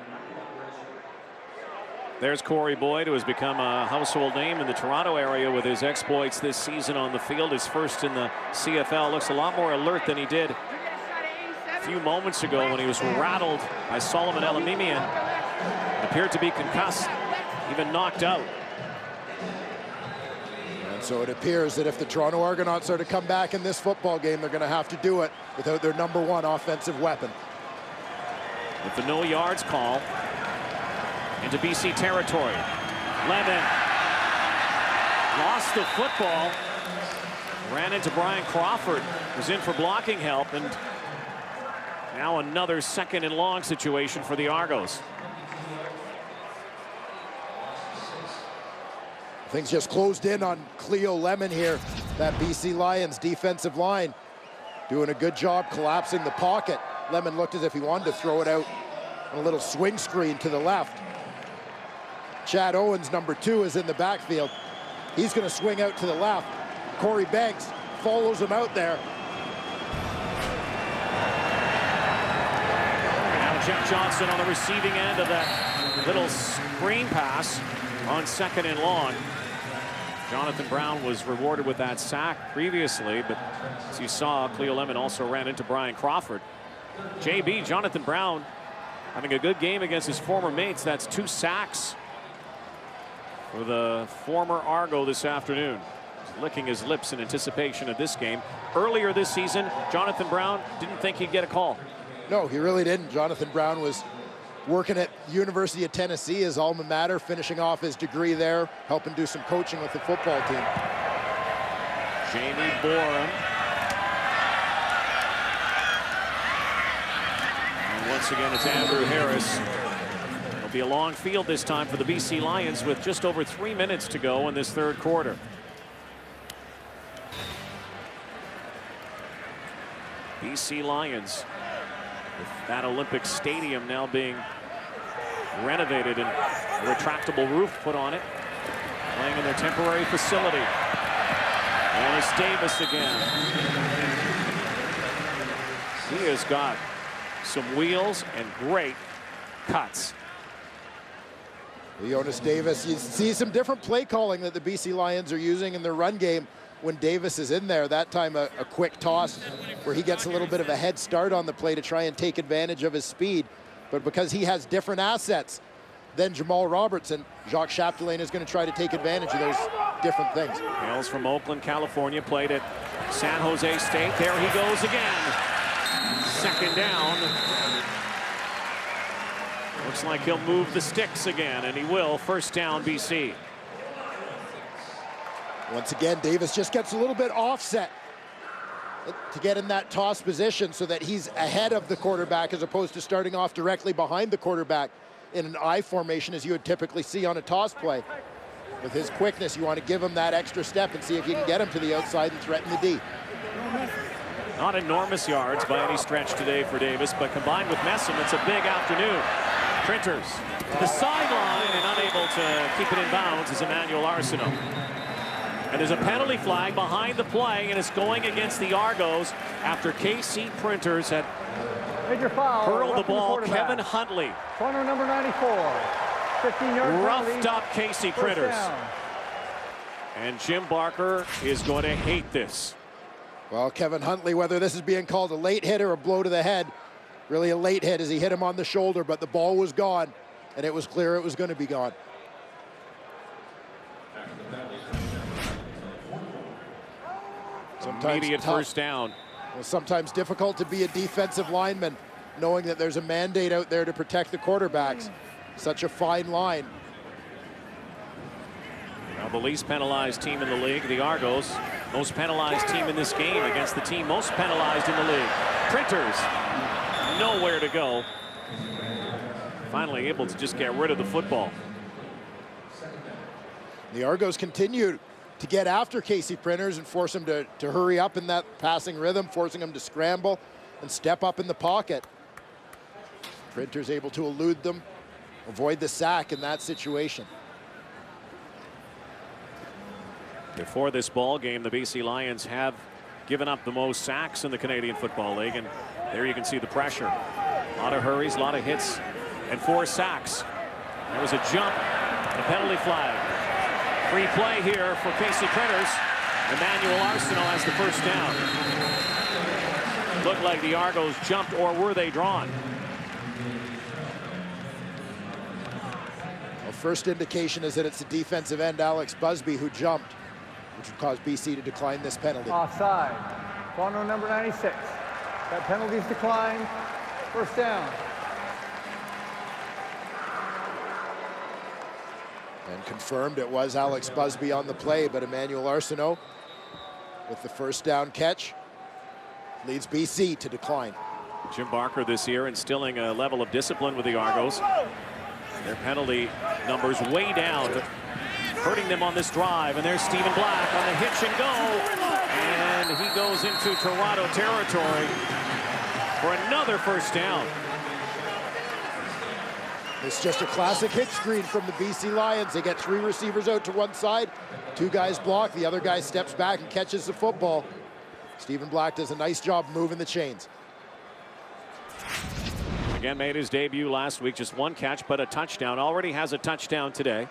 There's Corey Boyd, who has become a household name in the Toronto area with his exploits this season on the field. His first in the CFL. Looks a lot more alert than he did a few moments ago when he was rattled by Solomon Elamimian. Appeared to be concussed, even knocked out. And so it appears that if the Toronto Argonauts are to come back in this football game, they're going to have to do it without their #1 offensive weapon. With the no yards call into BC territory. Lemon lost the football, ran into Brian Crawford, was in for blocking help, and now another 2nd and long situation for the Argos. Things just closed in on Cleo Lemon here. That BC Lions defensive line doing a good job collapsing the pocket. Lemon looked as if he wanted to throw it out on a little swing screen to the left. Chad Owens, #2, is in the backfield. He's going to swing out to the left. Corey Banks follows him out there. Now Jeff Johnson on the receiving end of that little screen pass on 2nd and long. Jonathan Brown was rewarded with that sack previously, but as you saw, Cleo Lemon also ran into Brian Crawford. JB, Jonathan Brown, having a good game against his former mates. That's 2 sacks for the former Argo this afternoon. He's licking his lips in anticipation of this game. Earlier this season, Jonathan Brown didn't think he'd get a call. No, he really didn't. Jonathan Brown was working at University of Tennessee, his alma mater, finishing off his degree there, helping do some coaching with the football team. Jamie Borum. And once again, it's Andrew Harris. It'll be a long field this time for the BC Lions with just over 3 minutes to go in this 3rd quarter. BC Lions with that Olympic Stadium now being renovated and a retractable roof put on it. Playing in their temporary facility. Dennis Davis again. He has got some wheels and great cuts. Jonas Davis, you see some different play calling that the BC Lions are using in their run game when Davis is in there. That time a quick toss where he gets a little bit of a head start on the play to try and take advantage of his speed. but because he has different assets than Jamal Robertson, Jacques Chapdelaine is going to try to take advantage of those different things. Hails from Oakland, California, played at San Jose State. There he goes again. Second down. Looks like he'll move the sticks again, and he will. First down, BC. Once again, Davis just gets a little bit offset to get in that toss position so that he's ahead of the quarterback as opposed to starting off directly behind the quarterback in an I formation as you would typically see on a toss play. With his quickness, you want to give him that extra step and see if you can get him to the outside and threaten the D. Not enormous yards by any stretch today for Davis, but combined with Messam, it's a big afternoon. Printers to the sideline and unable to keep it in bounds is Emmanuel Arsenault. And there's a penalty flag behind the play, and it's going against the Argos after KC Printers had Major foul. hurled the ball. Kevin Huntley. Corner number 94. 15-yard roughed up KC Printers. Down. And Jim Barker is going to hate this. Well, Kevin Huntley, whether this is being called a late hit or a blow to the head, really a late hit as he hit him on the shoulder, but the ball was gone, and it was clear it was going to be gone. Sometimes Immediate tough. first down. Well, sometimes difficult to be a defensive lineman, knowing that there's a mandate out there to protect the quarterbacks. Such a fine line. Now the least penalized team in the league, the Argos. Most penalized team in this game against the team most penalized in the league. Printers, nowhere to go. Finally able to just get rid of the football. The Argos continue to get after KC Printers and force him to hurry up in that passing rhythm, forcing him to scramble and step up in the pocket. Printers able to elude them, avoid the sack in that situation. Before this ball game, the BC Lions have given up the most sacks in the Canadian Football League, and there you can see the pressure. A lot of hurries, a lot of hits, and 4 sacks. There was a jump, and a penalty flag. Free play here for KC Printers. Emmanuel Arsenault has the first down. Looked like the Argos jumped, or were they drawn? Well, first indication is that it's the defensive end, Alex Busby, who jumped, which would cause BC to decline this penalty. Offside. Corner number 96. That penalty's declined. First down. And confirmed it was Alex Busby on the play, but Emmanuel Arsenault with the first down catch leads BC to decline. Jim Barker this year instilling a level of discipline with the Argos. Their penalty numbers way down, hurting them on this drive. And there's Stephen Black on the hitch and go. And he goes into Toronto territory for another first down. It's just a classic hit screen from the BC Lions. They get 3 receivers out to one side, 2 guys block, the other guy steps back and catches the football. Stephen Black does a nice job moving the chains. Again, made his debut last week, just 1 catch, but a touchdown. Already has a touchdown today.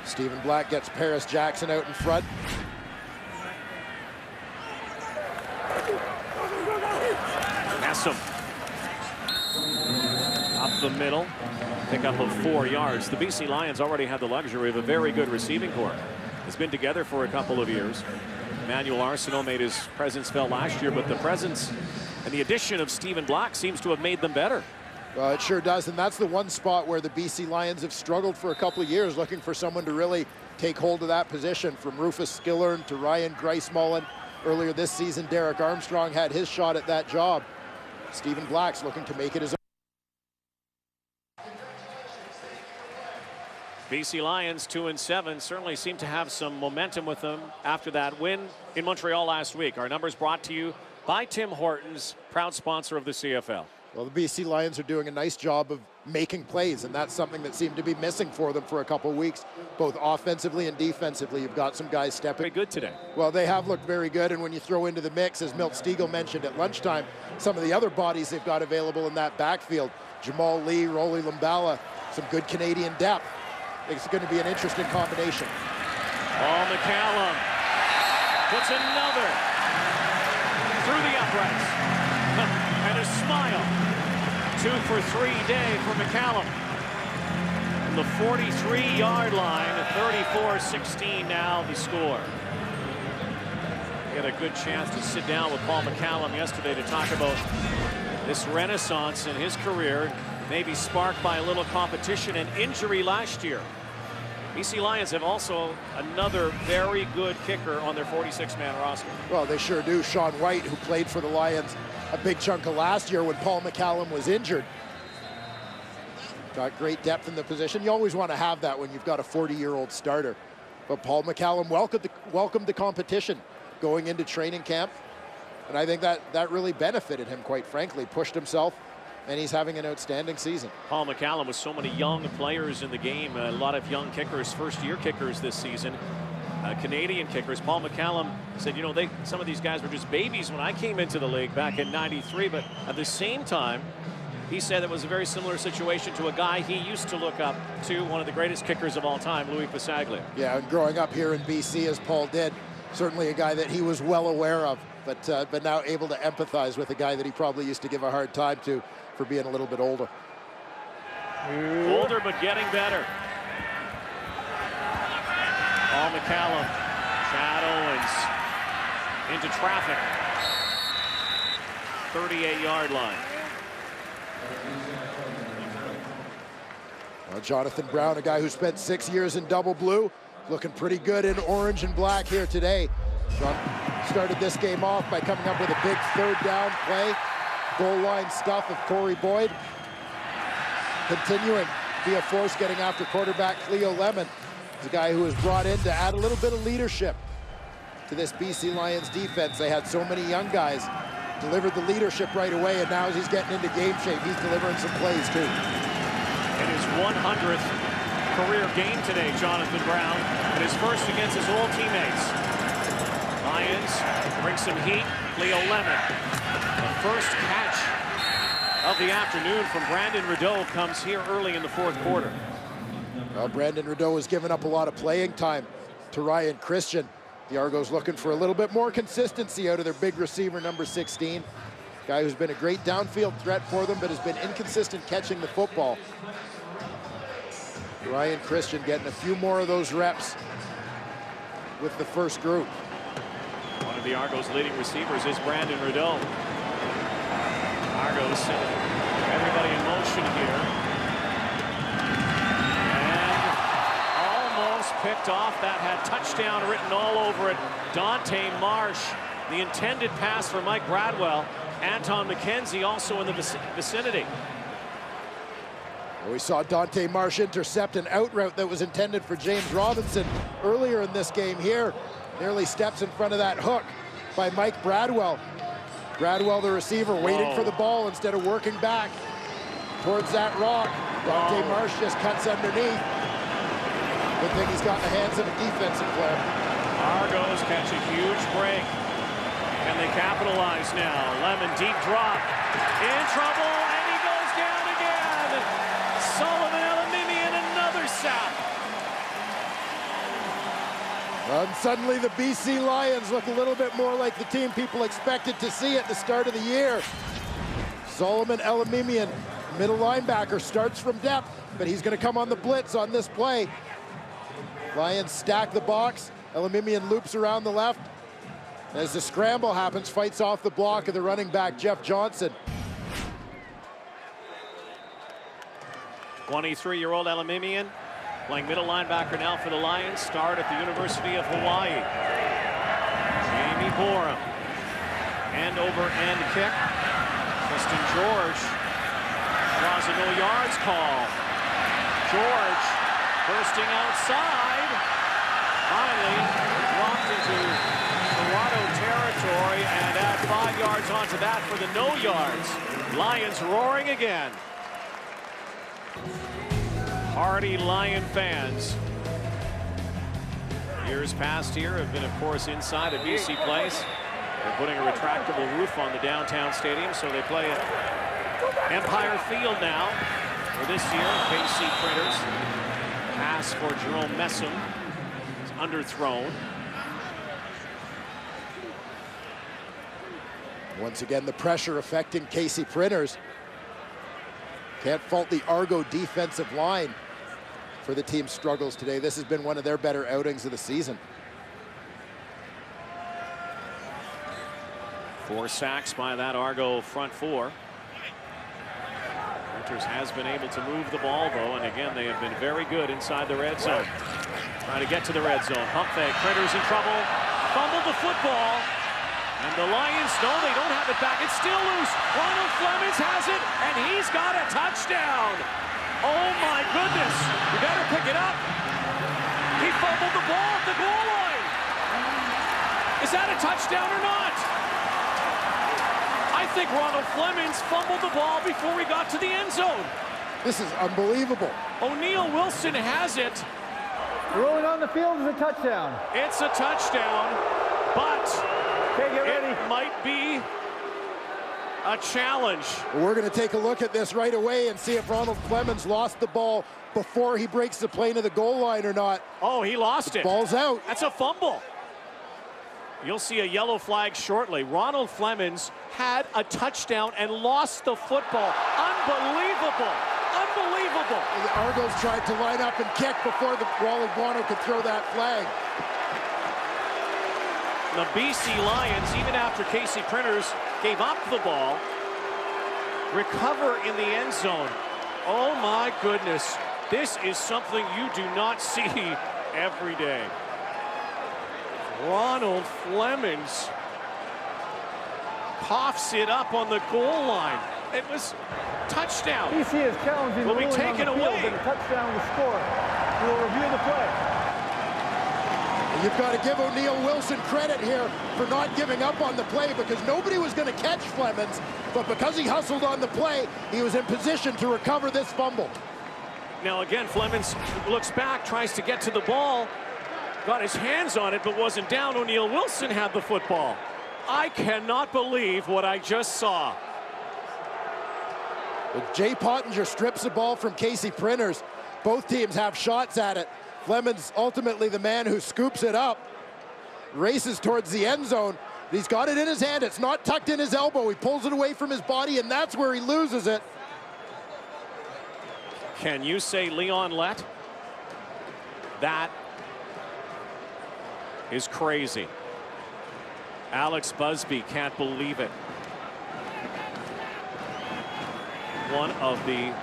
Stephen Black gets Paris Jackson out in front. Messam. Up the middle, pickup of 4 yards. The BC Lions already had the luxury of a very good receiving corps. It's been together for a couple of years. Emmanuel Arsenault made his presence felt last year, but the presence and the addition of Stephen Black seems to have made them better. Well, it sure does, and that's the one spot where the BC Lions have struggled for a couple of years, looking for someone to really take hold of that position, from Rufus Skillern to Ryan Grice-Mullen. Earlier this season, Derek Armstrong had his shot at that job. Stephen Black's looking to make it his own. BC Lions 2-7 certainly seem to have some momentum with them after that win in Montreal last week. Our numbers brought to you by Tim Hortons, proud sponsor of the CFL. Well, the BC Lions are doing a nice job of making plays, and that's something that seemed to be missing for them for a couple of weeks, both offensively and defensively. You've got some guys stepping. Very good today. Well, they have looked very good, and when you throw into the mix, as Milt Stiegel mentioned at lunchtime, some of the other bodies they've got available in that backfield, Jamal Lee, Rolly Lumbala, some good Canadian depth. It's going to be an interesting combination. Paul McCallum puts another through the uprights. And a smile 2 for 3 day for McCallum. From the 43-yard line, 34-16 now the score. He had a good chance to sit down with Paul McCallum yesterday to talk about this renaissance in his career, maybe sparked by a little competition and injury last year. BC Lions have also another very good kicker on their 46-man roster. Well, they sure do. Sean White, who played for the Lions a big chunk of last year when Paul McCallum was injured. Got great depth in the position. You always want to have that when you've got a 40-year-old starter. But Paul McCallum welcomed the competition going into training camp. And I think that really benefited him, quite frankly. Pushed himself, and he's having an outstanding season. Paul McCallum with so many young players in the game, a lot of young kickers, first-year kickers this season, Canadian kickers. Paul McCallum said, you know, some of these guys were just babies when I came into the league back in '93, but at the same time, he said it was a very similar situation to a guy he used to look up to, one of the greatest kickers of all time, Louis Pasaglia. Yeah, and growing up here in BC, as Paul did, certainly a guy that he was well aware of, but now able to empathize with a guy that he probably used to give a hard time to for being a little bit older. Older, but getting better. Paul McCallum, Chad Owens into traffic. 38-yard line. Well, Jonathan Brown, a guy who spent 6 years in double blue, looking pretty good in orange and black here today. John started this game off by coming up with a big third down play. Goal line stuff of Corey Boyd. Continuing to be a force getting after quarterback Cleo Lemon. He's a guy who was brought in to add a little bit of leadership to this BC Lions defense. They had so many young guys, delivered the leadership right away, and now as he's getting into game shape, he's delivering some plays too. In his 100th career game today, Jonathan Brown, and his first against his old teammates. Lions bring some heat. Cleo Lemon, the first catch of the afternoon from Brandon Rideau, comes here early in the fourth quarter. Well, Brandon Rideau has given up a lot of playing time to Ryan Christian. The Argos looking for a little bit more consistency out of their big receiver, number 16. Guy who's been a great downfield threat for them, but has been inconsistent catching the football. Ryan Christian getting a few more of those reps with the first group. One of the Argos' leading receivers is Brandon Rideau. Argos, everybody in motion here. And almost picked off. That had touchdown written all over it. Dante Marsh, the intended pass for Mike Bradwell. Anton McKenzie also in the vicinity. We saw Dante Marsh intercept an out route that was intended for James Robinson earlier in this game here. Nearly steps in front of that hook by Mike Bradwell. Bradwell, the receiver, waited for the ball instead of working back towards that rock. Dante Marsh just cuts underneath. Good thing he's got in the hands of a defensive player. Argos catch a huge break. Can they capitalize now? Lemon, deep drop. In trouble, and he goes down again. Solomon Elimimian, another sack. And suddenly the BC Lions look a little bit more like the team people expected to see at the start of the year. Solomon Elimimian, middle linebacker, starts from depth, but he's going to come on the blitz on this play. Lions stack the box. Elimimian loops around the left. As the scramble happens, fights off the block of the running back, Jeff Johnson. 23-year-old Elimimian, playing middle linebacker now for the Lions, starred at the University of Hawaii. Jamie Borum, end-over-end kick. Tristan George draws a no yards call. George bursting outside. Finally dropped into Toronto territory and add 5 yards onto that for the no yards. Lions roaring again. Hardy Lion fans. Years past here have been, of course, inside of BC Place. They're putting a retractable roof on the downtown stadium, so they play at Empire Field now. For this year, KC Printers. Pass for Jerome Messam. It's underthrown. Once again, the pressure affecting KC Printers. Can't fault the Argo defensive line for the team's struggles today. This has been one of their better outings of the season. 4 sacks by that Argo front four. Printers has been able to move the ball, though, and again, they have been very good inside the red zone. Trying to get to the red zone. Pump fake. Printers in trouble. Fumbled the football. And the Lions, no, they don't have it back. It's still loose. Ronald Flemings has it, and he's got a touchdown. Oh, my goodness. You better pick it up. He fumbled the ball at the goal line. Is that a touchdown or not? I think Ronald Flemings fumbled the ball before we got to the end zone. This is unbelievable. O'Neal Wilson has it. Rolling on the field is a touchdown. It's a touchdown, but Okay, get ready. it might be a challenge. We're going to take a look at this right away and see if Ronald Flemings lost the ball before he breaks the plane of the goal line or not. Oh, he lost it. Ball's out. That's a fumble. You'll see a yellow flag shortly. Ronald Flemings had a touchdown and lost the football. Unbelievable. Unbelievable. The Argos tried to line up and kick before the Raleigh Guano could throw that flag. The BC Lions, even after Casey Printers gave up the ball, recover in the end zone. Oh my goodness. This is something you do not see every day. Ronald Flemings coughs it up on the goal line. It was touchdown. BC is challenging Will the be ruling taken on the field, away. but a touchdown was scored. We'll review the play. You've got to give O'Neal Wilson credit here for not giving up on the play, because nobody was going to catch Flemings, but because he hustled on the play, he was in position to recover this fumble. Now again, Flemings looks back, tries to get to the ball, got his hands on it, but wasn't down. O'Neal Wilson had the football. I cannot believe what I just saw. Jay Pottinger strips the ball from Casey Printers. Both teams have shots at it. Flemings ultimately the man who scoops it up, races towards the end zone. He's got it in his hand. It's not tucked in his elbow. He pulls it away from his body, and that's where he loses it. Can you say Leon Lett? That is crazy. Alex Busby can't believe it. One of the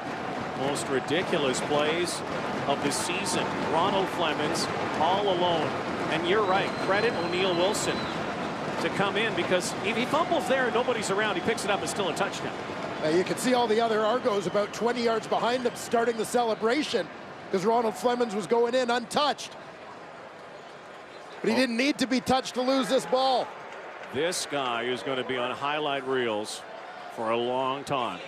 most ridiculous plays of the season. Ronald Flemings all alone. And you're right, credit O'Neal Wilson to come in, because if he fumbles there and nobody's around, he picks it up. It's still a touchdown. You can see all the other Argos about 20 yards behind him starting the celebration, because Ronald Flemings was going in untouched. But he didn't need to be touched to lose this ball. This guy is going to be on highlight reels for a long time.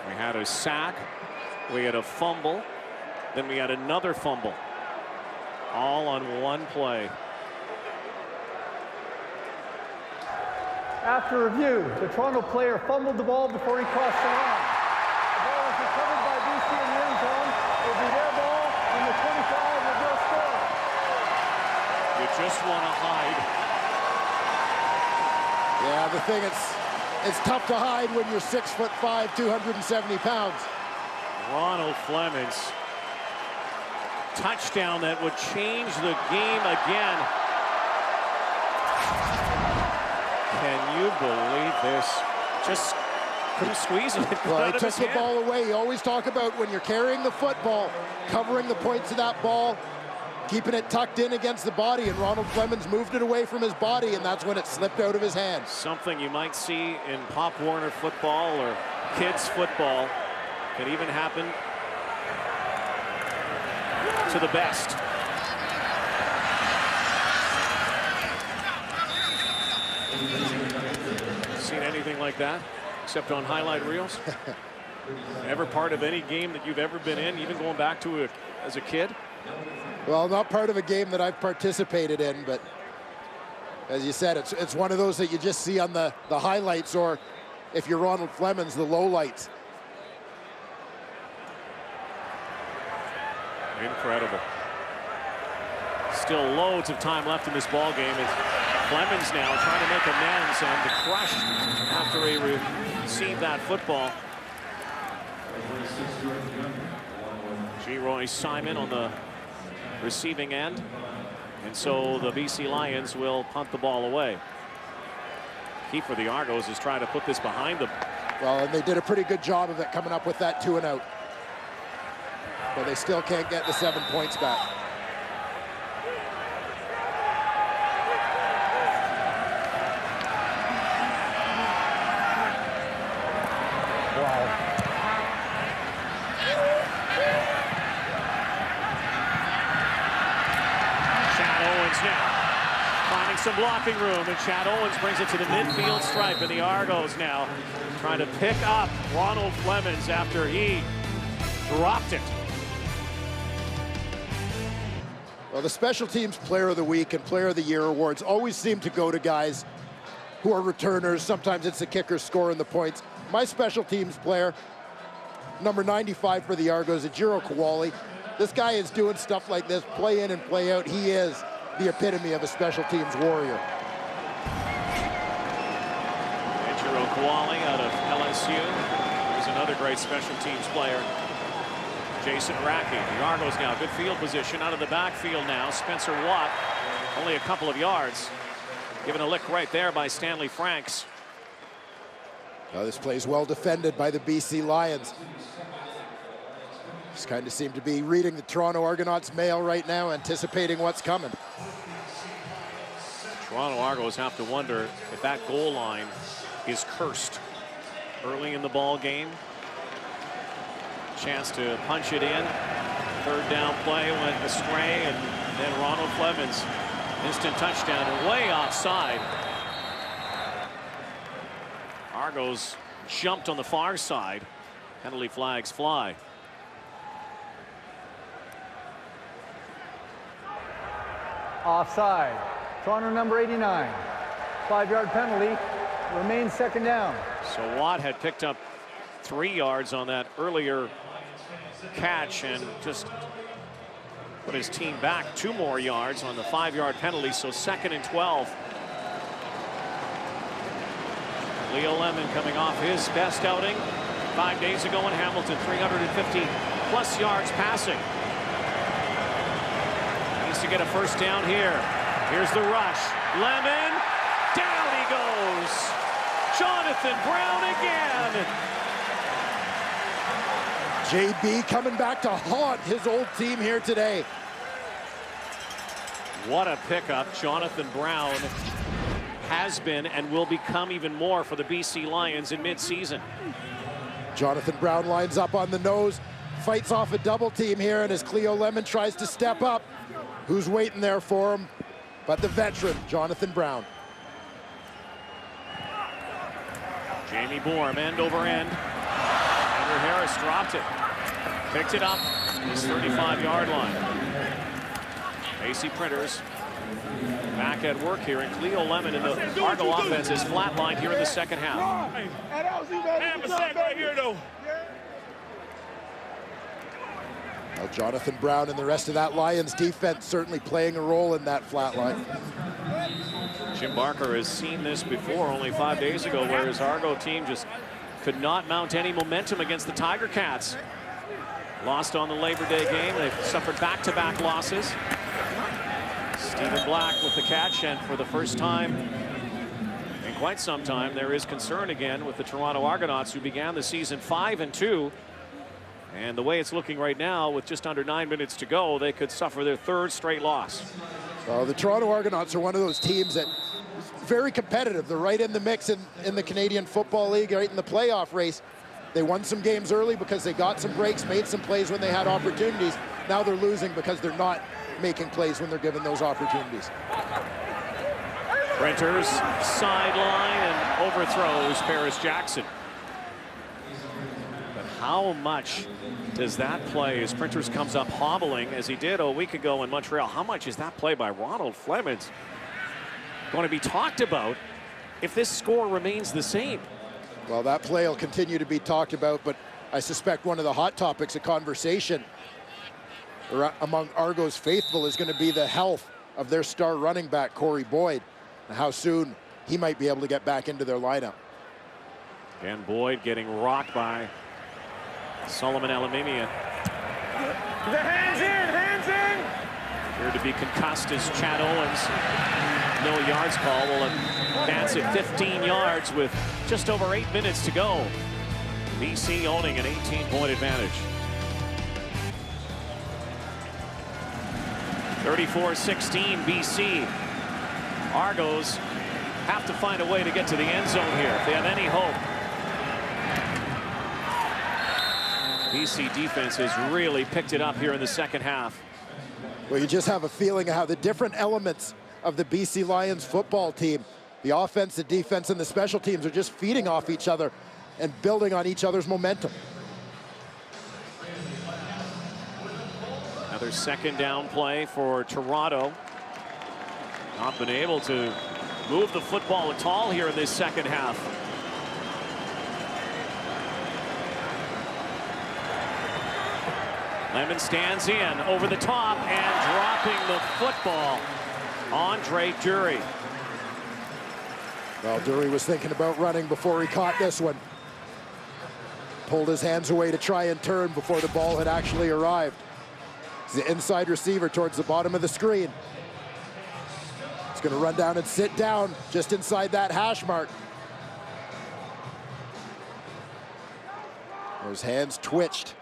We had a sack, we had a fumble, then we had another fumble. All on one play. After review, the Toronto player fumbled the ball before he crossed the line. The ball was recovered by BC in the end zone. It will be their ball, and the 25 will go score. You just want to hide. Yeah, the thing is, it's tough to hide when you're 6'5", 270 pounds. Ronald Flemings. Touchdown that would change the game again. Can you believe this? Just couldn't squeeze it. Well, he took the ball away. You always talk about when you're carrying the football, covering the points of that ball, keeping it tucked in against the body, and Ronald Flemings moved it away from his body, and that's when it slipped out of his hands. Something you might see in Pop Warner football or kids football could even happen to the best. Seen anything like that except on highlight reels? Ever part of any game that you've ever been in, even going back to as a kid? Well, not part of a game that I've participated in, but as you said, it's one of those that you just see on the highlights, or if you're Ronald Flemings, the lowlights. Incredible. Still loads of time left in this ball game. As Clemens now trying to make amends and crushed after he received that football. G. Simon on the receiving end. And so the BC Lions will punt the ball away. Key for the Argos is trying to put this behind them. Well, and they did a pretty good job of it coming up with that 2 and out. But they still can't get the 7 points back. Some blocking room, and Chad Owens brings it to the midfield stripe, and the Argos now trying to pick up Ronald Flemings after he dropped it. Well, the Special Teams Player of the Week and Player of the Year awards always seem to go to guys who are returners. Sometimes it's the kicker scoring the points. My Special Teams player, number 95 for the Argos, Ejiro Kowali. This guy is doing stuff like this, play in and play out. He is the epitome of a special teams warrior. Ejiro Kowali out of LSU. He's another great special teams player. Jason Racke. The Argos now good field position out of the backfield now. Spencer Watt only a couple of yards. Given a lick right there by Stanley Franks. Well, this play is well defended by the BC Lions. Just kind of seem to be reading the Toronto Argonauts mail right now, anticipating what's coming. Toronto Argos have to wonder if that goal line is cursed early in the ball game. Chance to punch it in. Third down play went astray, and then Ronald Flemings, instant touchdown and way offside. Argos jumped on the far side. Penalty flags fly. Offside. Toronto number 89. 5-yard penalty. Remains second down. So Watt had picked up 3 yards on that earlier catch and just put his team back 2 more yards on the 5-yard penalty. So 2nd and 12. Leo Lemon coming off his best outing 5 days ago in Hamilton. 350+ yards passing. To get a first down here. Here's the rush. Lemon, down he goes. Jonathan Brown again. JB coming back to haunt his old team here today. What a pickup Jonathan Brown has been and will become even more for the BC Lions in midseason. Jonathan Brown lines up on the nose, fights off a double team here, and as Cleo Lemon tries to step up, who's waiting there for him but the veteran, Jonathan Brown. Jamie Bourne, end over end. Andrew Harris dropped it. Picked it up. His 35-yard line. AC Printers back at work here, and Cleo Lemon in the Argo offense is flatlined here in the second half. Hey, I'm a sack right here, though. Well, Jonathan Brown and the rest of that Lions defense certainly playing a role in that flat line. Jim Barker has seen this before only 5 days ago, where his Argo team just could not mount any momentum against the Tiger Cats. Lost on the Labor Day game. They've suffered back-to-back losses. Stephen Black with the catch, and for the first time in quite some time, there is concern again with the Toronto Argonauts, who began the season 5-2. And the way it's looking right now, with just under 9 minutes to go, they could suffer their 3rd straight loss. Well, the Toronto Argonauts are one of those teams that is very competitive. They're right in the mix in the Canadian Football League, right in the playoff race. They won some games early because they got some breaks, made some plays when they had opportunities. Now they're losing because they're not making plays when they're given those opportunities. Printers sideline and overthrows Paris Jackson. But how much does that play as Printers comes up hobbling as he did a week ago in Montreal? How much is that play by Ronald Flemings going to be talked about if this score remains the same? Well, that play will continue to be talked about, but I suspect one of the hot topics of conversation among Argos faithful is going to be the health of their star running back, Corey Boyd. and how soon he might be able to get back into their lineup. And Boyd getting rocked by Solomon Alamimian. The hands in! Appeared to be concussed as Chad Owens. No yards call. Will advance it 15 yards with just over 8 minutes to go. BC owning an 18-point advantage. 34-16 BC. Argos have to find a way to get to the end zone here if they have any hope. BC defense has really picked it up here in the second half. Well, you just have a feeling of how the different elements of the BC Lions football team, the offense, the defense, and the special teams are just feeding off each other and building on each other's momentum. Another second down play for Toronto. Not been able to move the football at all here in this second half. Lemon stands in over the top and dropping the football. Andre Dury. Well, Dury was thinking about running before he caught this one. Pulled his hands away to try and turn before the ball had actually arrived. He's the inside receiver towards the bottom of the screen. He's going to run down and sit down just inside that hash mark. His hands twitched.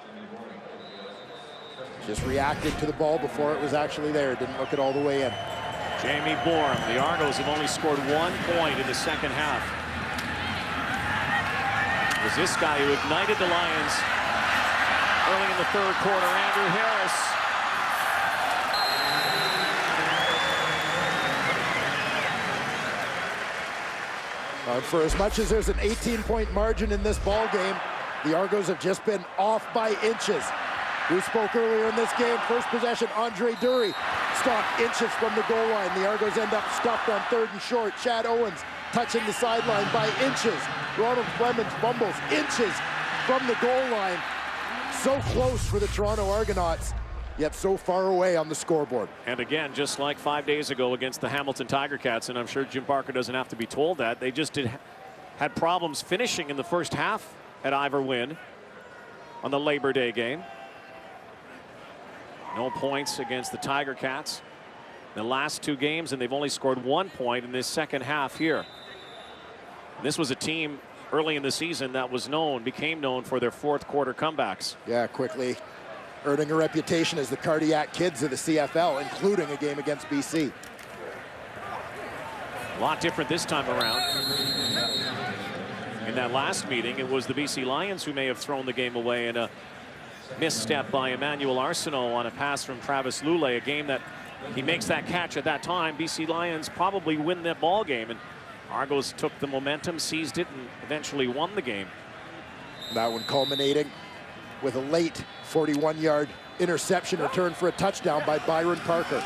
Just reacted to the ball before it was actually there. Didn't look it all the way in. Jamie Bourne. The Argos have only scored 1 point in the second half. It was this guy who ignited the Lions early in the third quarter, Andrew Harris. For as much as there's an 18-point margin in this ball game, the Argos have just been off by inches. We spoke earlier in this game, first possession, Andre Dury stopped inches from the goal line. The Argos end up stuffed on 3rd and short. Chad Owens touching the sideline by inches. Ronald Clemens fumbles inches from the goal line. So close for the Toronto Argonauts, yet so far away on the scoreboard. And again, just like 5 days ago against the Hamilton Tiger Cats, and I'm sure Jim Barker doesn't have to be told that, they just had problems finishing in the first half at Ivor Wynne on the Labor Day game. No points against the Tiger Cats the last 2 games, and they've only scored 1 point in this second half here. This was a team early in the season that became known for their fourth quarter comebacks. Yeah, quickly earning a reputation as the cardiac kids of the CFL, including a game against BC. A lot different this time around. In that last meeting, it was the BC Lions who may have thrown the game away in a misstep by Emmanuel Arsenault on a pass from Travis Lulay, a game that he makes that catch at that time. BC Lions probably win that ball game, and Argos took the momentum, seized it, and eventually won the game. That one culminating with a late 41-yard interception return for a touchdown by Byron Parker.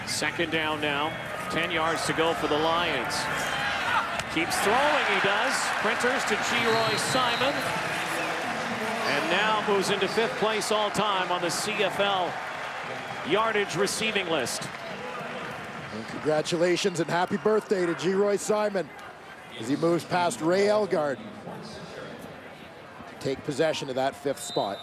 Second down now, 10 yards to go for the Lions. Keeps throwing, he does. Printers to G-Roy Simon. And now moves into 5th place all time on the CFL yardage receiving list. And congratulations and happy birthday to G-Roy Simon as he moves past Ray Elgard to take possession of that 5th spot.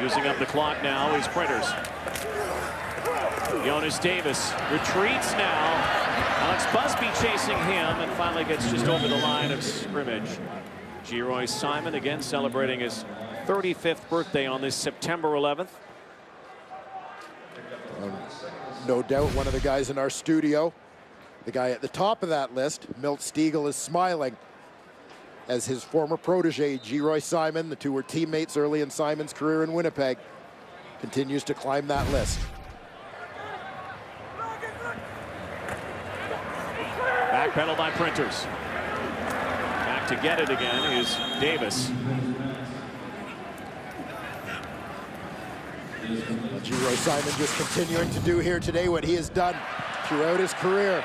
Using up the clock now is Printers. Jonas Davis retreats now. Alex Busby chasing him and finally gets just over the line of scrimmage. G-Roy Simon again celebrating his 35th birthday on this September 11th. No doubt one of the guys in our studio, the guy at the top of that list, Milt Stiegel, is smiling as his former protege, G-Roy Simon, the two were teammates early in Simon's career in Winnipeg, continues to climb that list. Backpedal by Printers. Back to get it again is Davis. G-Roy Simon just continuing to do here today what he has done throughout his career.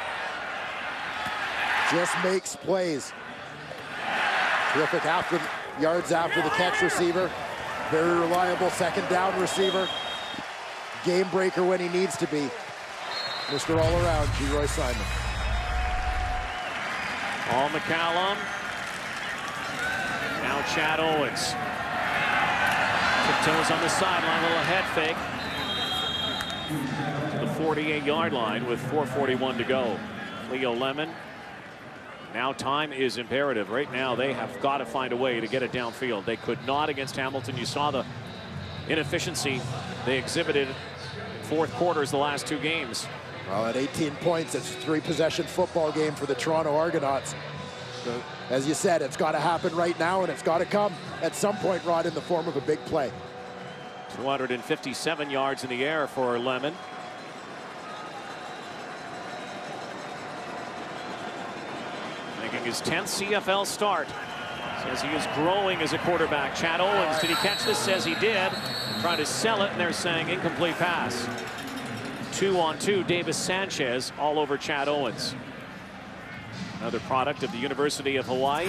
Just makes plays. Terrific yards after the catch receiver. Very reliable second down receiver. Game breaker when he needs to be. Mr. All-Around, Geroy Simon. Paul McCallum. Now Chad Owens. Tiptoes on the sideline, a little head fake. To the 48-yard line with 4:41 to go. Leo Lemon. Now time is imperative. Right now they have got to find a way to get it downfield. They could not against Hamilton. You saw the inefficiency they exhibited in fourth quarters the last two games. Well, at 18 points, it's a three-possession football game for the Toronto Argonauts. So, as you said, it's got to happen right now, and it's got to come at some point, Rod, in the form of a big play. 257 yards in the air for Lemon. Making his 10th CFL start. Says he is growing as a quarterback. Chad Owens, did he catch this? Says he did. Trying to sell it, and they're saying incomplete pass. 2-on-2, Davis Sanchez all over Chad Owens. Another product of the University of Hawaii.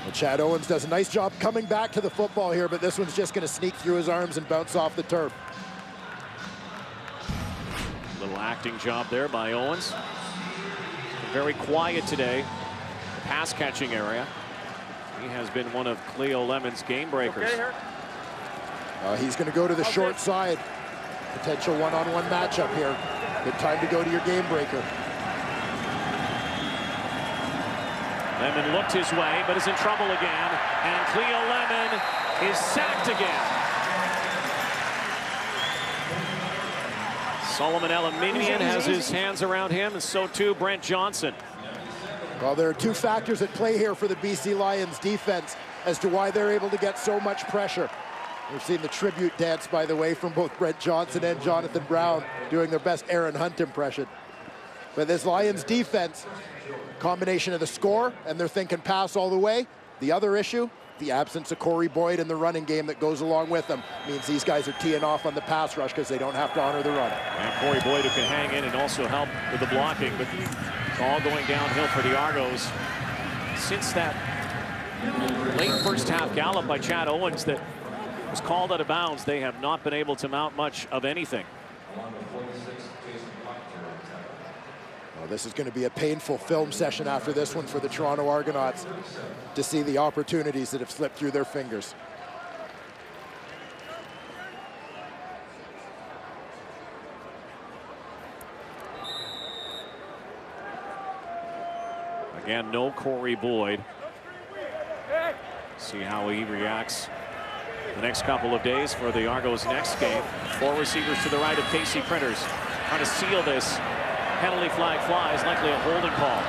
Well, Chad Owens does a nice job coming back to the football here, but this one's just going to sneak through his arms and bounce off the turf. Little acting job there by Owens. Very quiet today, the pass catching area. He has been one of Cleo Lemon's game breakers. He's going to go to the short side. Potential one-on-one matchup here. Good time to go to your game breaker. Lemon looked his way, but is in trouble again. And Cleo Lemon is sacked again. Solomon Eliminian has his hands around him, and so too Brent Johnson. Well, there are two factors at play here for the BC Lions defense as to why they're able to get so much pressure. We've seen the tribute dance, by the way, from both Brent Johnson and Jonathan Brown doing their best Aaron Hunt impression. But this Lions defense, combination of the score and they're thinking pass all the way. The other issue, the absence of Corey Boyd in the running game that goes along with them, means these guys are teeing off on the pass rush because they don't have to honor the run. And Corey Boyd, who can hang in and also help with the blocking, but it's all going downhill for the Argos. Since that late first half gallop by Chad Owens that was called out of bounds, they have not been able to mount much of anything. Well, this is going to be a painful film session after this one for the Toronto Argonauts to see the opportunities that have slipped through their fingers. Again, no Corey Boyd. See how he reacts the next couple of days for the Argos' next game. Four receivers to the right of Casey Printers. Trying to seal this. Penalty flag flies, likely a holding call.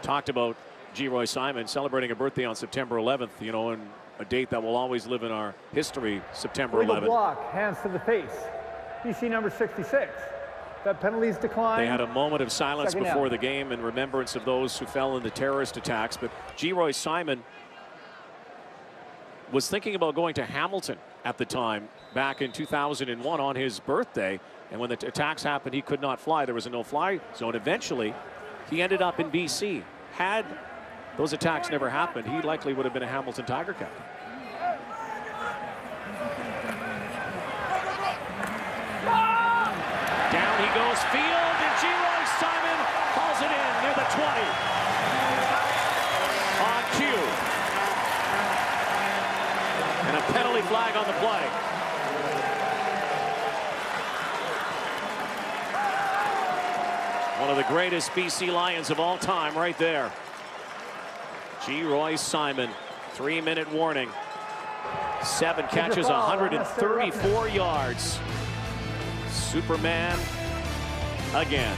Talked about Geroy Simon celebrating a birthday on September 11th, you know, and a date that will always live in our history, September 11th. Block, hands to the face. BC number 66. That penalties decline. They had a moment of silence before the game in remembrance of those who fell in the terrorist attacks, but Geroy Simon was thinking about going to Hamilton at the time, back in 2001 on his birthday, and when the attacks happened, he could not fly. There was a no-fly zone. Eventually, he ended up in BC. Had those attacks never happened, he likely would have been a Hamilton Tiger captain. Down he goes field, and Geroy Simon hauls it in near the 20. On cue. And a penalty flag on the play. One of the greatest BC Lions of all time right there. Geroy Simon, 3-minute warning. 7 catches, 134 yards. Superman again.